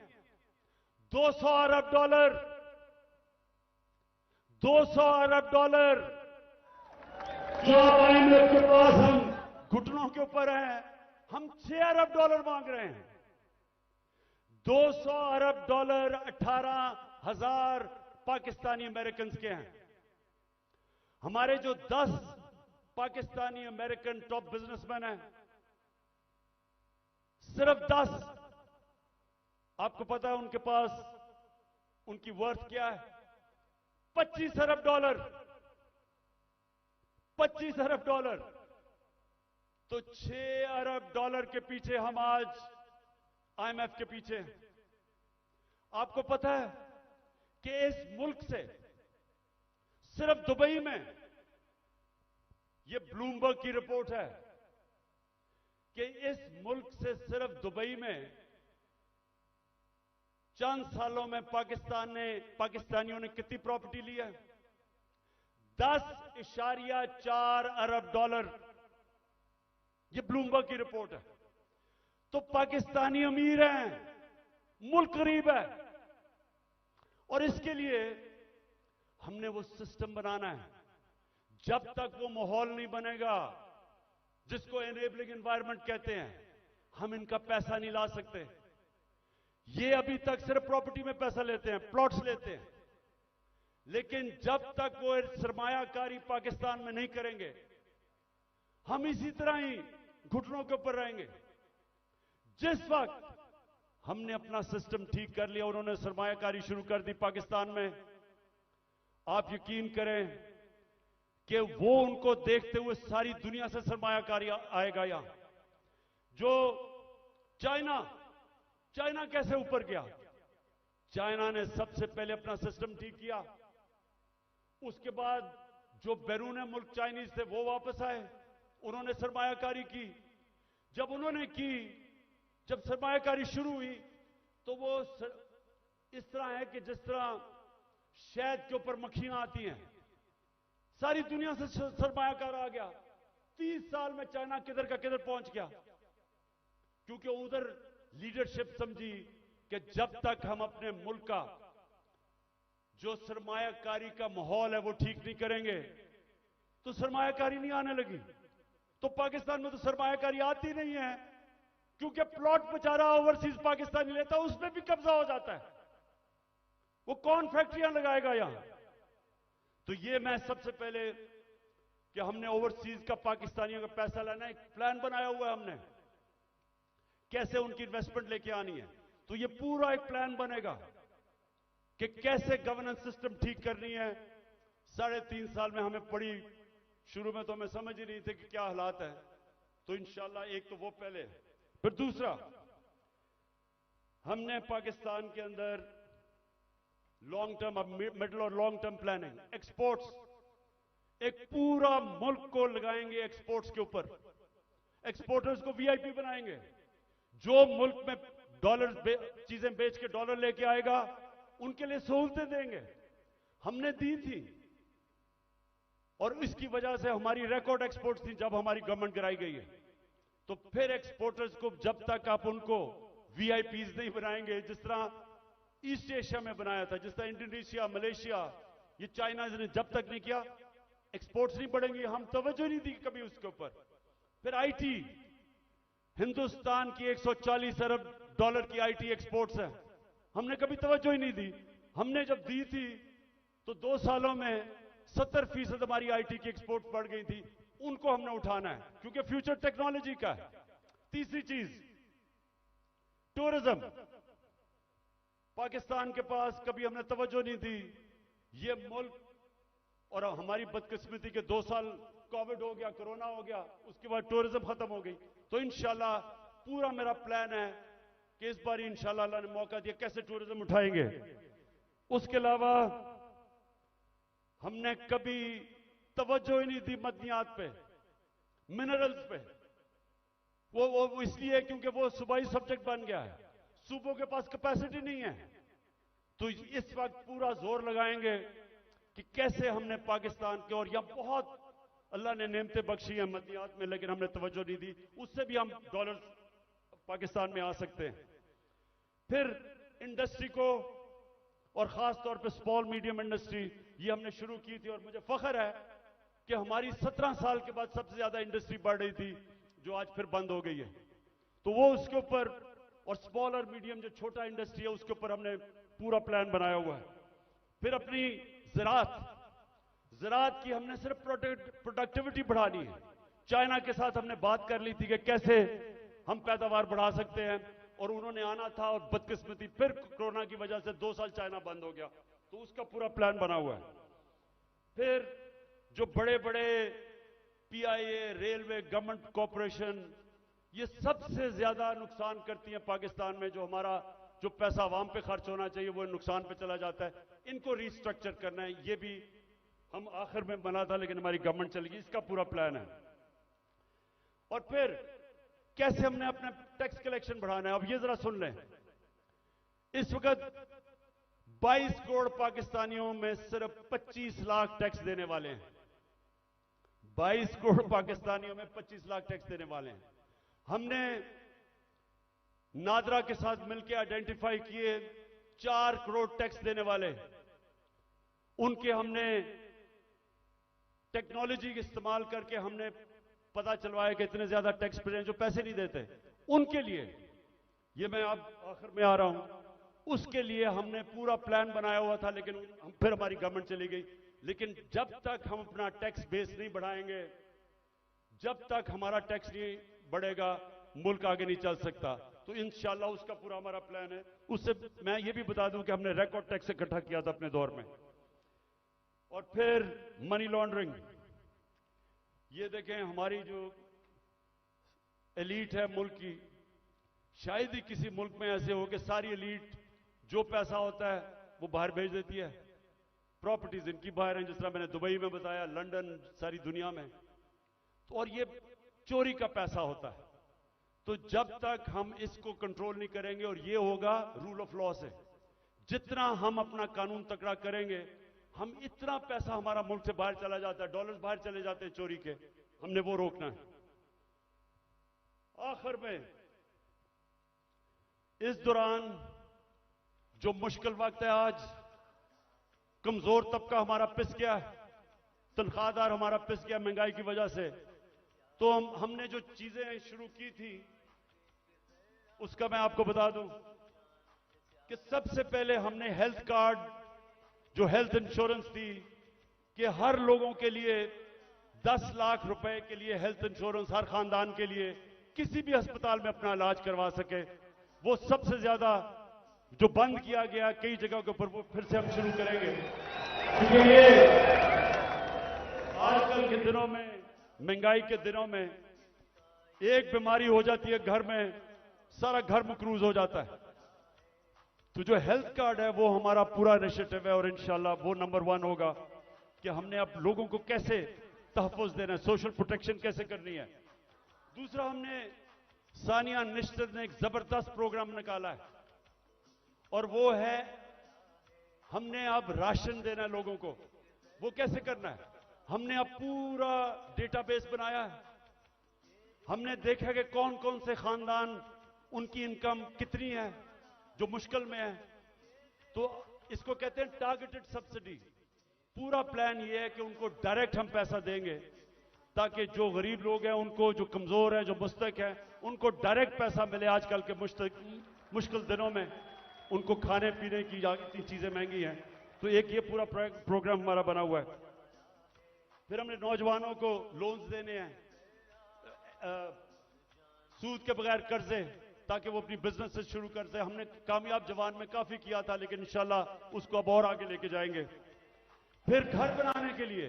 200 अरब डॉलर। 200 अरब डॉलर जो IMF के पास हम घुटनों के ऊपर हैं, हम 6 अरब डॉलर मांग रहे हैं। 200 अरब डॉलर 18,000 पाकिस्तानी अमेरिकन के हैं। हमारे जो 10 पाकिस्तानी अमेरिकन टॉप बिजनेसमैन हैं, सिर्फ 10, आपको पता है उनके पास उनकी वर्थ क्या है? 25 अरब डॉलर। 25 अरब डॉलर। तो 6 अरब डॉलर के पीछे हम आज IMF के पीछे हैं। आपको पता है कि इस मुल्क से सिर्फ दुबई में, यह ब्लूमबर्ग की रिपोर्ट है कि इस मुल्क से सिर्फ दुबई में चंद सालों में पाकिस्तानियों ने कितनी प्रॉपर्टी ली है? 10.4 अरब डॉलर। यह ब्लूमबर्ग की रिपोर्ट है। तो पाकिस्तानी अमीर हैं, मुल्क गरीब है। और इसके लिए हमने वो सिस्टम बनाना है। जब तक वो माहौल नहीं बनेगा, जिसको एनेबलिंग एनवायरनमेंट कहते हैं, हम इनका पैसा नहीं ला सकते। ये अभी तक सिर्फ प्रॉपर्टी में पैसा लेते हैं, प्लॉट्स लेते हैं, लेकिन जब तक वो सरमायाकारी पाकिस्तान में नहीं करेंगे, हम इसी तरह ही घुटनों के ऊपर रहेंगे। जिस वक्त हमने अपना सिस्टम ठीक कर लिया, उन्होंने सरमायाकारी शुरू कर दी पाकिस्तान में। आप यकीन करें कि वो उनको देखते हुए सारी दुनिया से सरमायाकारी आएगा यहां। जो चाइना कैसे ऊपर गया? चाइना ने सबसे पहले अपना सिस्टम ठीक किया, उसके बाद जो बैरून मुल्क चाइनीज थे वो वापस आए, उन्होंने सरमायाकारी की। जब सरमायाकारी शुरू हुई तो वो इस तरह है कि जिस तरह शहद के ऊपर मक्खियां आती हैं, सारी दुनिया से सरमायाकार आ गया। 30 साल में चाइना किधर का किधर पहुंच गया, क्योंकि उधर लीडरशिप समझी कि जब तक हम अपने मुल्क का जो सरमायाकारी का माहौल है वो ठीक नहीं करेंगे तो सरमायाकारी नहीं आने लगी। तो पाकिस्तान में तो सरमायाकारी आती नहीं है, क्योंकि प्लॉट बेचारा ओवरसीज पाकिस्तानी लेता है, उसमें भी कब्जा हो जाता है। वो कौन फैक्ट्रियां लगाएगा यहां? तो ये मैं सबसे पहले कि हमने ओवरसीज का पाकिस्तानियों का पैसा लेना, एक प्लान बनाया हुआ है हमने, कैसे उनकी इन्वेस्टमेंट लेके आनी है। तो ये पूरा एक प्लान बनेगा कि कैसे गवर्नेंस सिस्टम ठीक करनी है। 3.5 साल में हमें पड़ी, शुरू में तो हमें समझ ही नहीं थे कि क्या हालात है। तो इंशाल्लाह एक तो वो पहले, फिर दूसरा, हमने पाकिस्तान के अंदर लॉन्ग टर्म, मिडिल और लॉन्ग टर्म प्लानिंग, एक्सपोर्ट्स, एक पूरा मुल्क को लगाएंगे एक्सपोर्ट्स के ऊपर। एक्सपोर्टर्स को वीआईपी बनाएंगे। जो मुल्क में डॉलर चीजें बेच के डॉलर लेके आएगा उनके लिए सहूलतें देंगे। हमने दी थी और इसकी वजह से हमारी रिकॉर्ड एक्सपोर्ट्स थी जब हमारी गवर्नमेंट गिराई गई है। तो फिर एक्सपोर्टर्स को जब तक आप उनको वीआईपीज नहीं बनाएंगे, जिस तरह ईस्ट एशिया में बनाया था, जिस तरह इंडोनेशिया, मलेशिया, ये चाइना ने जब तक नहीं किया, एक्सपोर्ट्स नहीं बढ़ेंगे। हम तवज्जो नहीं दी कभी उसके ऊपर। फिर आईटी, हिंदुस्तान की 140 अरब डॉलर की आईटी एक्सपोर्ट्स है, हमने कभी तवज्जो ही नहीं दी। हमने जब दी थी तो 2 सालों में 70% हमारी आईटी की एक्सपोर्ट बढ़ गई थी। उनको हमने उठाना है, क्योंकि फ्यूचर टेक्नोलॉजी का है। तीसरी चीज, टूरिज्म। पाकिस्तान के पास कभी हमने तवज्जो नहीं दी। ये मुल्क, और हमारी बदकिस्मती के 2 साल कोविड हो गया, कोरोना हो गया, उसके बाद टूरिज्म खत्म हो गई। तो इंशाल्लाह पूरा मेरा प्लान है कि इस बार इंशाल्लाह अल्लाह ने मौका दिया, कैसे टूरिज्म उठाएंगे। उसके अलावा हमने कभी तवज्जो ही नहीं दी मदनियात पे, मिनरल्स पे। वो इसलिए क्योंकि वो सूबाई सब्जेक्ट बन गया है, सूबों के पास कैपेसिटी नहीं है। तो इस वक्त पूरा जोर लगाएंगे कि कैसे हमने पाकिस्तान के, और यहां बहुत अल्लाह ने नेमतें बख्शी हैं मदनियात में, लेकिन हमने तवज्जो नहीं दी, उससे भी हम डॉलर पाकिस्तान में आ सकते हैं। फिर इंडस्ट्री को, और खास तौर पे स्मॉल मीडियम इंडस्ट्री, ये हमने शुरू की थी और मुझे फख्र है कि हमारी 17 साल के बाद सबसे ज्यादा इंडस्ट्री बढ़ रही थी, जो आज फिर बंद हो गई है। तो वो उसके ऊपर, और स्मॉल और मीडियम जो छोटा इंडस्ट्री है उसके ऊपर हमने पूरा प्लान बनाया हुआ है। फिर अपनी ज़राअत की हमने सिर्फ प्रोडक्टिविटी बढ़ानी है। चाइना के साथ हमने बात कर ली थी कि कैसे हम पैदावार बढ़ा सकते हैं, और उन्होंने आना था, और बदकिस्मती फिर कोरोना की वजह से 2 साल चाइना बंद हो गया। तो उसका पूरा प्लान बना हुआ है। फिर जो बड़े बड़े पीआईए, रेलवे, गवर्नमेंट कॉरपोरेशन, ये सबसे ज्यादा नुकसान करती हैं पाकिस्तान में। जो हमारा जो पैसा आवाम पे खर्च होना चाहिए वो नुकसान पे चला जाता है। इनको रिस्ट्रक्चर करना है, ये भी हम आखिर में बना था, लेकिन हमारी गवर्नमेंट चली गई। इसका पूरा प्लान है। और फिर कैसे हमने अपने टैक्स कलेक्शन बढ़ाना है। अब ये जरा सुन लें, इस वक्त 22 करोड़ पाकिस्तानियों में सिर्फ 25 लाख टैक्स देने वाले हैं। 22 करोड़ पाकिस्तानियों में 25 लाख टैक्स देने वाले हैं। हमने नादरा के साथ मिलकर आइडेंटिफाई किए 4 करोड़ टैक्स देने वाले, उनके हमने टेक्नोलॉजी के इस्तेमाल करके हमने पता चलवाया कि इतने ज्यादा टैक्स पेयर हैं जो पैसे नहीं देते। उनके लिए, ये मैं अब आखिर में आ रहा हूं, उसके लिए हमने पूरा प्लान बनाया हुआ था, लेकिन फिर हमारी गवर्नमेंट चली गई। लेकिन जब तक हम अपना टैक्स बेस नहीं बढ़ाएंगे, जब तक हमारा टैक्स नहीं बढ़ेगा, मुल्क आगे नहीं चल सकता। तो इंशाल्लाह उसका पूरा हमारा प्लान है। उससे मैं ये भी बता दूं कि हमने रिकॉर्ड टैक्स इकट्ठा किया था अपने दौर में। और फिर मनी लॉन्ड्रिंग, ये देखें हमारी जो एलीट है मुल्क की, शायद ही किसी मुल्क में ऐसे हो कि सारी एलीट जो पैसा होता है वो बाहर भेज देती है। प्रॉपर्टीज इनकी बाहर हैं, जिस तरह मैंने दुबई में बताया, लंदन, सारी दुनिया में। तो और ये चोरी का पैसा होता है। तो जब तक हम इसको कंट्रोल नहीं करेंगे, और ये होगा रूल ऑफ लॉ से, जितना हम अपना कानून तकड़ा करेंगे, हम इतना पैसा हमारा मुल्क से बाहर चला जाता है, डॉलर्स बाहर चले जाते हैं चोरी के, हमने वो रोकना है। आखिर में इस दौरान जो मुश्किल वक्त है, आज कमजोर तबका हमारा पिस गया है, तनख्वाहदार हमारा पिस गया महंगाई की वजह से। तो हमने जो चीजें शुरू की थी उसका मैं आपको बता दूं कि सबसे पहले हमने हेल्थ कार्ड, जो हेल्थ इंश्योरेंस थी, कि हर लोगों के लिए 10 लाख रुपए के लिए हेल्थ इंश्योरेंस हर खानदान के लिए किसी भी अस्पताल में अपना इलाज करवा सके, वो सबसे ज्यादा जो बंद किया गया कई जगहों के ऊपर, वो फिर से हम शुरू करेंगे। क्योंकि ये आजकल के दिनों में, महंगाई के दिनों में, एक बीमारी हो जाती है घर में, सारा घर मकरूज हो जाता है। तो जो हेल्थ कार्ड है वो हमारा पूरा इनिशिएटिव है, और इंशाल्लाह वो नंबर 1 होगा कि हमने अब लोगों को कैसे तहफ़्फ़ुज़ देना है, सोशल प्रोटेक्शन कैसे करनी है। दूसरा, हमने सानिया निश्चित ने एक जबरदस्त प्रोग्राम निकाला है, और वो है हमने अब राशन देना है लोगों को। वो कैसे करना है? हमने अब पूरा डेटाबेस बनाया है। हमने देखा कि कौन कौन से खानदान, उनकी इनकम कितनी है जो मुश्किल में है। तो इसको कहते हैं टारगेटेड सब्सिडी। पूरा प्लान ये है कि उनको डायरेक्ट हम पैसा देंगे, ताकि जो गरीब लोग हैं उनको, जो कमजोर है, जो मुस्तक है, उनको डायरेक्ट पैसा मिले। आजकल के मुश्किल दिनों में उनको खाने पीने की इतनी चीजें महंगी हैं। तो एक ये पूरा प्रोग्राम हमारा बना हुआ है। फिर हमने नौजवानों को लोन्स देने हैं, सूद के बगैर कर्जे, ताकि वो अपनी बिजनेस से शुरू कर दे। हमने कामयाब जवान में काफी किया था, लेकिन इंशाल्लाह उसको अब और आगे लेके जाएंगे। फिर घर बनाने के लिए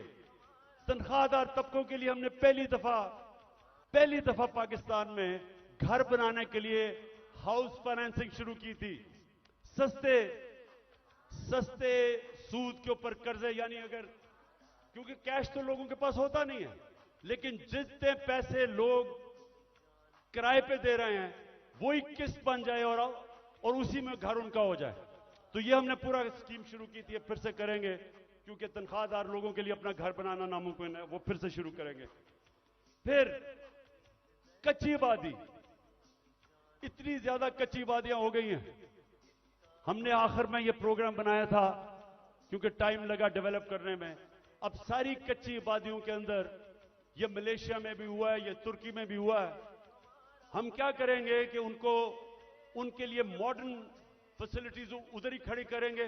तनख्वाहदार तबकों के लिए हमने पहली दफा पाकिस्तान में घर बनाने के लिए हाउस फाइनेंसिंग शुरू की थी। सस्ते सूद के ऊपर कर्जे, यानी अगर, क्योंकि कैश तो लोगों के पास होता नहीं है, लेकिन जितने पैसे लोग किराए पे दे रहे हैं वही किस्त बन जाए और उसी में घर उनका हो जाए। तो ये हमने पूरा स्कीम शुरू की थी, फिर से करेंगे, क्योंकि तनख्वाहदार लोगों के लिए अपना घर बनाना नामुमकिन है, वो फिर से शुरू करेंगे। फिर कच्ची आबादी, इतनी ज्यादा कच्ची आबादियां हो गई हैं। हमने आखिर में ये प्रोग्राम बनाया था, क्योंकि टाइम लगा डेवलप करने में। अब सारी कच्ची आबादियों के अंदर, ये मलेशिया में भी हुआ है, ये तुर्की में भी हुआ है, हम क्या करेंगे कि उनको, उनके लिए मॉडर्न फैसिलिटीज उधर ही खड़ी करेंगे,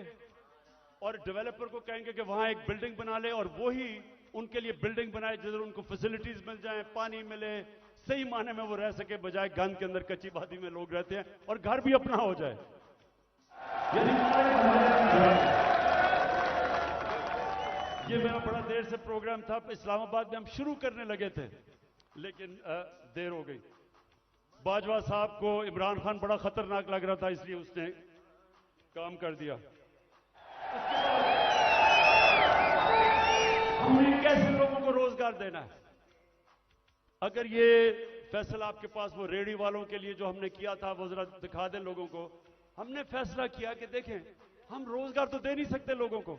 और डेवलपर को कहेंगे कि वहां एक बिल्डिंग बना ले, और वो ही उनके लिए बिल्डिंग बनाए जिधर उनको फैसिलिटीज मिल जाए, पानी मिले, सही माने में वो रह सके, बजाय गंद के अंदर कच्ची आबादी में लोग रहते हैं, और घर भी अपना हो जाए। ये मेरा बड़ा देर से प्रोग्राम था, इस्लामाबाद में हम शुरू करने लगे थे, लेकिन देर हो गई। बाजवा साहब को इमरान खान बड़ा खतरनाक लग रहा था, इसलिए उसने काम कर दिया। हमने कैसे लोगों को रोजगार देना है? अगर ये फैसला आपके पास, वो रेहड़ी वालों के लिए जो हमने किया था, वो जरा दिखा दें लोगों को। हमने फैसला किया कि देखें, हम रोजगार तो दे नहीं सकते लोगों को,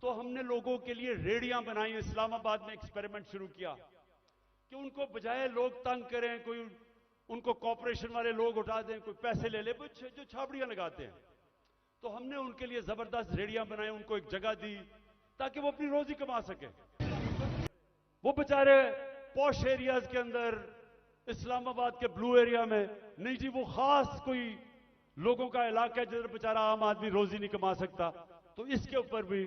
तो हमने लोगों के लिए रेहड़ियां बनाई। इस्लामाबाद में एक्सपेरिमेंट शुरू किया कि उनको बजाय लोग तंग करें, कोई उनको कॉर्पोरेशन वाले लोग उठा दें, कोई पैसे ले ले, जो छाबड़ियां लगाते हैं, तो हमने उनके लिए जबरदस्त रेहड़ियां बनाई, उनको एक जगह दी ताकि वो अपनी रोजी कमा सके। वो बेचारे पॉश एरियाज के अंदर, इस्लामाबाद के ब्लू एरिया में नहीं जी, वो खास कोई लोगों का इलाका है जिधर बेचारा आम आदमी रोजी नहीं कमा सकता। तो इसके ऊपर भी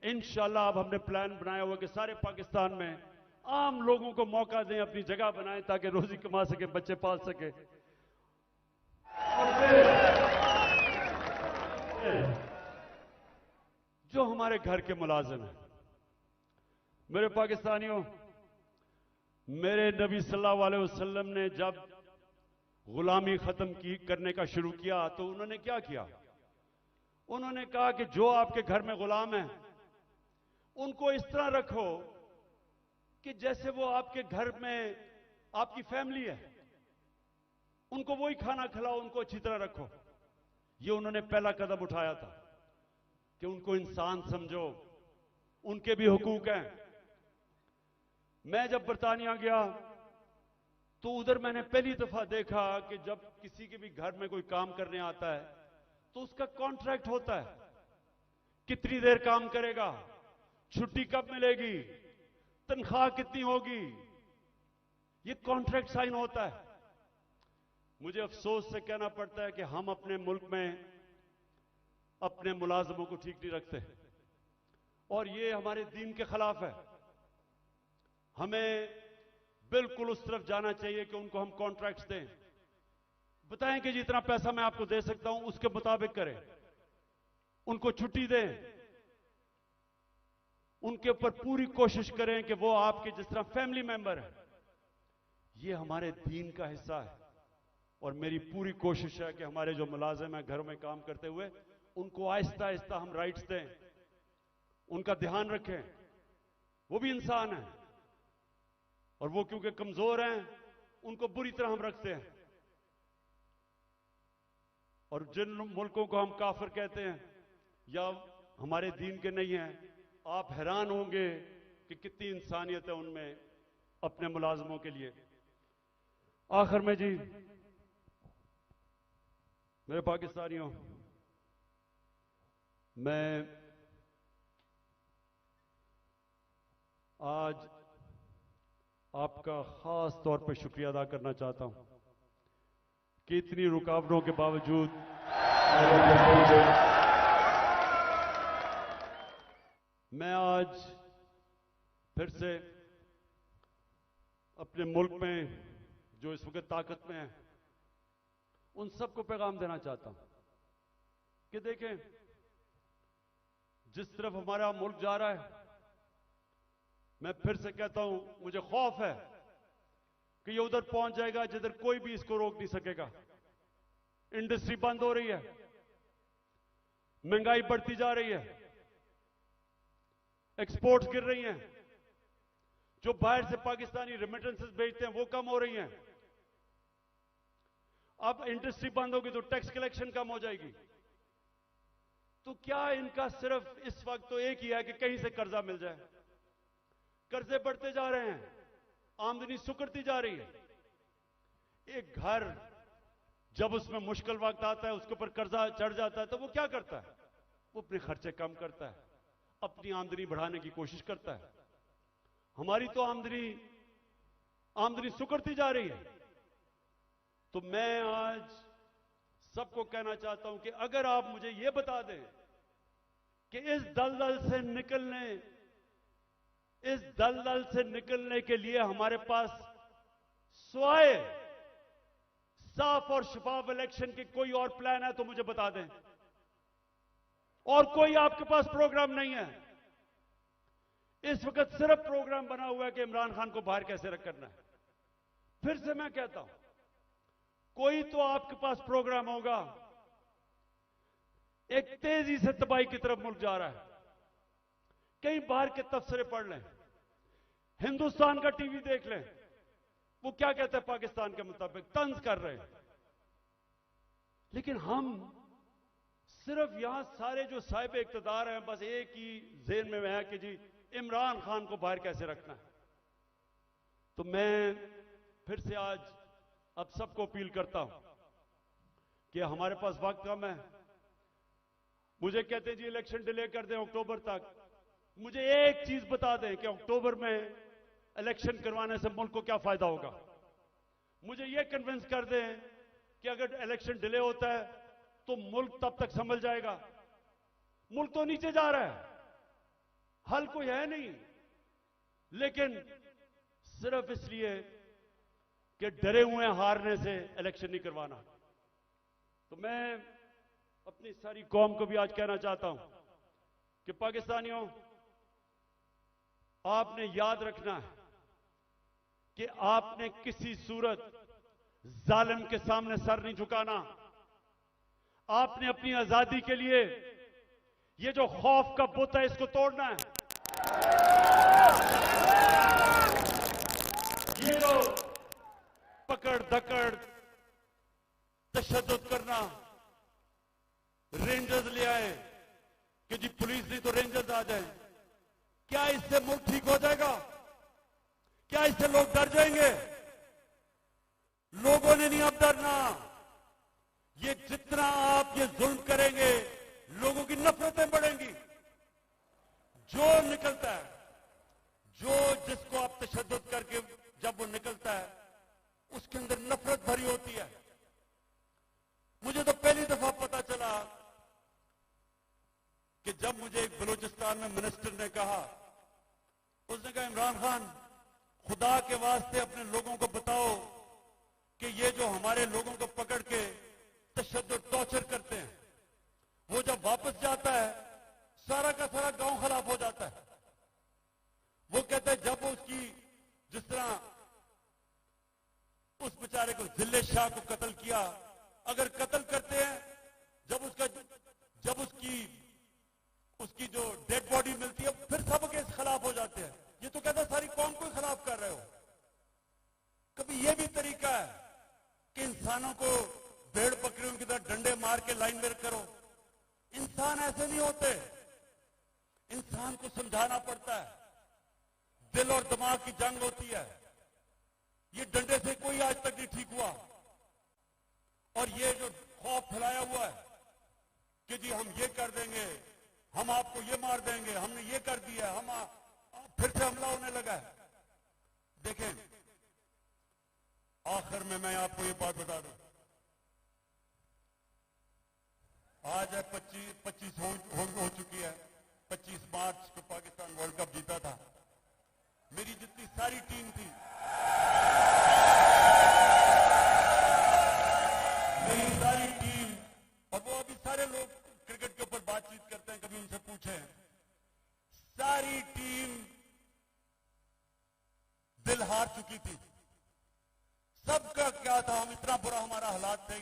इंशाल्लाह अब हमने प्लान बनाया हुआ कि सारे पाकिस्तान में आम लोगों को मौका दें, अपनी जगह बनाएं, ताकि रोजी कमा सके, बच्चे पाल सके। जो हमारे घर के मुलाजिम हैं। मेरे पाकिस्तानियों, मेरे नबी सल्लल्लाहु अलैहि वसल्लम ने जब गुलामी खत्म करने का शुरू किया तो उन्होंने क्या किया? उन्होंने कहा कि जो आपके घर में गुलाम हैं उनको इस तरह रखो कि जैसे वो आपके घर में आपकी फैमिली है। उनको वही खाना खिलाओ, उनको अच्छी तरह रखो। ये उन्होंने पहला कदम उठाया था कि उनको इंसान समझो, उनके भी हुकूक हैं। मैं जब बरतानिया गया तो उधर मैंने पहली दफा देखा कि जब किसी के भी घर में कोई काम करने आता है तो उसका कॉन्ट्रैक्ट होता है, कितनी देर काम करेगा, छुट्टी कब मिलेगी, तनख्वाह कितनी होगी, ये कॉन्ट्रैक्ट साइन होता है। मुझे अफसोस से कहना पड़ता है कि हम अपने मुल्क में अपने मुलाजमों को ठीक नहीं रखते और ये हमारे दीन के खिलाफ है। हमें बिल्कुल उस तरफ जाना चाहिए कि उनको हम कॉन्ट्रैक्ट्स दें, बताएं कि जितना पैसा मैं आपको दे सकता हूं उसके मुताबिक करें, उनको छुट्टी दें, उनके ऊपर पूरी कोशिश करें कि वो आपके जिस तरह फैमिली मेंबर है। ये हमारे दीन का हिस्सा है और मेरी पूरी कोशिश है कि हमारे जो मुलाजिम हैं घरों में काम करते हुए उनको आहिस्ता आहिस्ता हम राइट्स दें, उनका ध्यान रखें। वो भी इंसान है और वो क्योंकि कमजोर हैं उनको बुरी तरह हम रखते हैं। और जिन मुल्कों को हम काफिर कहते हैं या हमारे दीन के नहीं हैं, आप हैरान होंगे कि कितनी इंसानियत है उनमें अपने मुलाजमों के लिए। आखिर में जी, मेरे पाकिस्तानियों, मैं आज आपका खास तौर पर शुक्रिया अदा करना चाहता हूं कि इतनी रुकावटों के बावजूद मैं आज फिर से अपने मुल्क में जो इस वक्त ताकत में है उन सबको पैगाम देना चाहता हूं कि देखें, जिस तरफ हमारा मुल्क जा रहा है, मैं फिर से कहता हूं, मुझे खौफ है कि ये उधर पहुंच जाएगा जिधर कोई भी इसको रोक नहीं सकेगा। इंडस्ट्री बंद हो रही है, महंगाई बढ़ती जा रही है, एक्सपोर्ट्स गिर रही हैं, जो बाहर से पाकिस्तानी रेमिटेंसेस भेजते हैं वो कम हो रही हैं। अब इंडस्ट्री बंद होगी तो टैक्स कलेक्शन कम हो जाएगी। तो क्या इनका सिर्फ इस वक्त तो एक ही है कि कहीं से कर्जा मिल जाए। कर्जे बढ़ते जा रहे हैं, आमदनी सुकड़ती जा रही है। एक घर जब उसमें मुश्किल वक्त आता है, उसके ऊपर कर्जा चढ़ जाता है, तो वो क्या करता है? वो अपने खर्चे कम करता है, अपनी आमदनी बढ़ाने की कोशिश करता है। हमारी तो आमदनी सुकड़ती जा रही है। तो मैं आज सबको कहना चाहता हूं कि अगर आप मुझे यह बता दें कि इस दलदल से निकलने के लिए हमारे पास स्वाय साफ और शफाफ इलेक्शन की कोई और प्लान है तो मुझे बता दें। और कोई आपके पास प्रोग्राम नहीं है। इस वक्त सिर्फ प्रोग्राम बना हुआ है कि इमरान खान को बाहर कैसे करना है। फिर से मैं कहता हूं, कोई तो आपके पास प्रोग्राम होगा। एक तेजी से तबाही की तरफ मुल्क जा रहा है। कहीं बाहर के तबसरे पढ़ लें, हिंदुस्तान का टीवी देख लें, वो क्या कहते हैं पाकिस्तान के मुताबिक, तंज कर रहे हैं। लेकिन हम सिर्फ यहां सारे जो साहिब इक्तदार हैं, बस एक ही ज़हन में है कि जी इमरान खान को बाहर कैसे रखना है। तो मैं फिर से आज अब सबको अपील करता हूं कि हमारे पास वक्त कम है। मुझे कहते हैं जी इलेक्शन डिले कर दें अक्टूबर तक। मुझे एक चीज बता दें कि अक्टूबर में इलेक्शन करवाने से मुल्क को क्या फायदा होगा। मुझे यह कन्विंस कर दें कि अगर इलेक्शन डिले होता है तो मुल्क तब तक संभल जाएगा। मुल्क तो नीचे जा रहा है, हल कोई है नहीं, लेकिन सिर्फ इसलिए कि डरे हुए हारने से इलेक्शन नहीं करवाना। तो मैं अपनी सारी कौम को भी आज कहना चाहता हूं कि पाकिस्तानियों, आपने याद रखना है कि आपने किसी सूरत जालिम के सामने सर नहीं झुकाना। आपने अपनी आजादी के लिए ये जो खौफ का बुत है, इसको तोड़ना है। ये जो पकड़ धकड़, तशद्दुद करना, रेंजर्स ले आए कि जी पुलिस नहीं तो रेंजर्स आ जाए, क्या इससे मुल्क ठीक हो जाएगा? क्या इससे लोग डर जाएंगे? लोगों ने नहीं अब डरना। ये जितना आप ये जुल्म करेंगे, लोगों की नफरतें बढ़ेंगी। जो निकलता है, जो जिसको आप तशद्दुद करके जब वो निकलता है, उसके अंदर नफरत भरी होती है। मुझे तो पहली दफा पता चला कि जब मुझे एक बलूचिस्तान में मिनिस्टर ने कहा, उसने कहा इमरान खान, खुदा के वास्ते अपने लोगों को बताओ कि ये जो हमारे लोगों को पकड़ के तशद्दुद टॉर्चर करते हैं, वो जब वापस जाता है सारा का सारा गांव खराब हो जाता है। वो कहते हैं जब उसकी, जिस तरह उस बेचारे को जिले शाह को कत्ल किया, अगर कत्ल करते हैं, जब उसकी जो डेड बॉडी मिलती है, फिर सब के खिलाफ हो जाते हैं। ये तो कहता है सारी कौम को खिलाफ कर रहे हो। कभी ये भी तरीका है कि इंसानों को भेड़ बकरियों की तरह डंडे मार के लाइन में करो? इंसान ऐसे नहीं होते। इंसान को समझाना पड़ता है। दिल और दिमाग की जंग होती है। ये डंडे से कोई आज तक नहीं ठीक हुआ। और ये जो खौफ फैलाया हुआ है कि जी हम ये कर देंगे, हम आपको ये मार देंगे, हमने ये कर दिया, हम फिर से हमला होने लगा है। देखें, आखिर में मैं आपको ये बात बता दूं, आज है 25 हो चुकी है। 25 मार्च को पाकिस्तान वर्ल्ड कप जीता था। मेरी जितनी सारी टीम थी, मेरी सारी टीम, और वो अभी सारे लोग क्रिकेट के ऊपर बातचीत करते हैं, कभी उनसे पूछें, सारी टीम दिल हार चुकी थी। सबका क्या था, हम इतना बुरा हमारा हालात थे,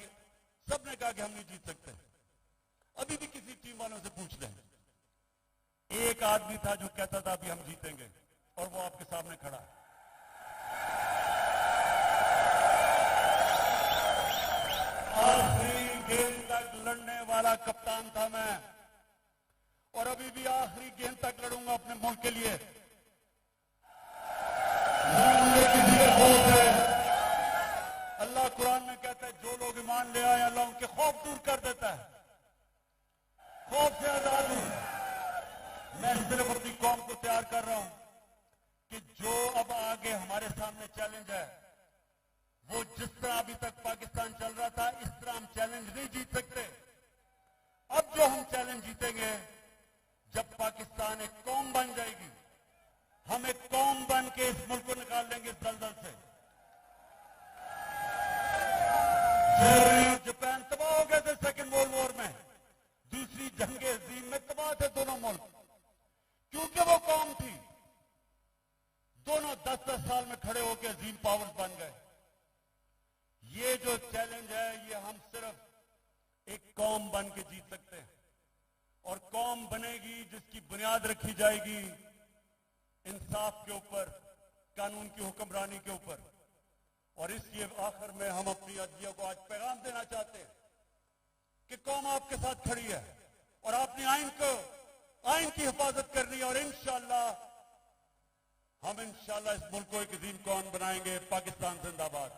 सबने कहा कि हम नहीं जीत सकते। अभी भी किसी टीम वालों से पूछ लें, एक आदमी था जो कहता था अभी हम जीतेंगे, और वो आपके सामने खड़ा है। आखिरी गेंद तक लड़ने वाला कप्तान था मैं, और अभी भी आखिरी गेंद तक लड़ूंगा अपने मुल्क के लिए। मुझे किसी का खौफ है। अल्लाह कुरान में कहता है जो लोग ईमान ले आए, अल्लाह उनके खौफ दूर कर देता है। खौफ से आजाद हूं। मैं सिर्फ अपनी कौम को तैयार कर रहा हूं कि जो अब आगे हमारे सामने चैलेंज है, वो जिस तरह अभी तक पाकिस्तान चल रहा था, इस तरह हम चैलेंज नहीं जीत सकते। अब जो हम चैलेंज जीतेंगे, जब पाकिस्तान एक कौम बन जाएगी, हम एक कौम बन के इस मुल्क को निकाल लेंगे इस दलदल से। जापान तबाह हो गए थे सेकेंड वर्ल्ड वॉर में, दूसरी जंगे अजीम में तबाह थे दोनों मुल्क, क्योंकि वो कौम थी। दोनों 10-10 साल में खड़े होकर अजीम पावर्स बन गए। ये जो चैलेंज है, ये हम सिर्फ एक कौम बन के जीत सकते हैं। और कौम बनेगी जिसकी बुनियाद रखी जाएगी इंसाफ के ऊपर, कानून की हुक्मरानी के ऊपर। और इसलिए आखिर में हम अपनी अदलिया को आज पैगाम देना चाहते हैं कि कौम आपके साथ खड़ी है, और आपने आइन की हिफाजत करनी है। और इंशाअल्लाह हम इस मुल्क को एक अजीम कौम बनाएंगे। पाकिस्तान जिंदाबाद।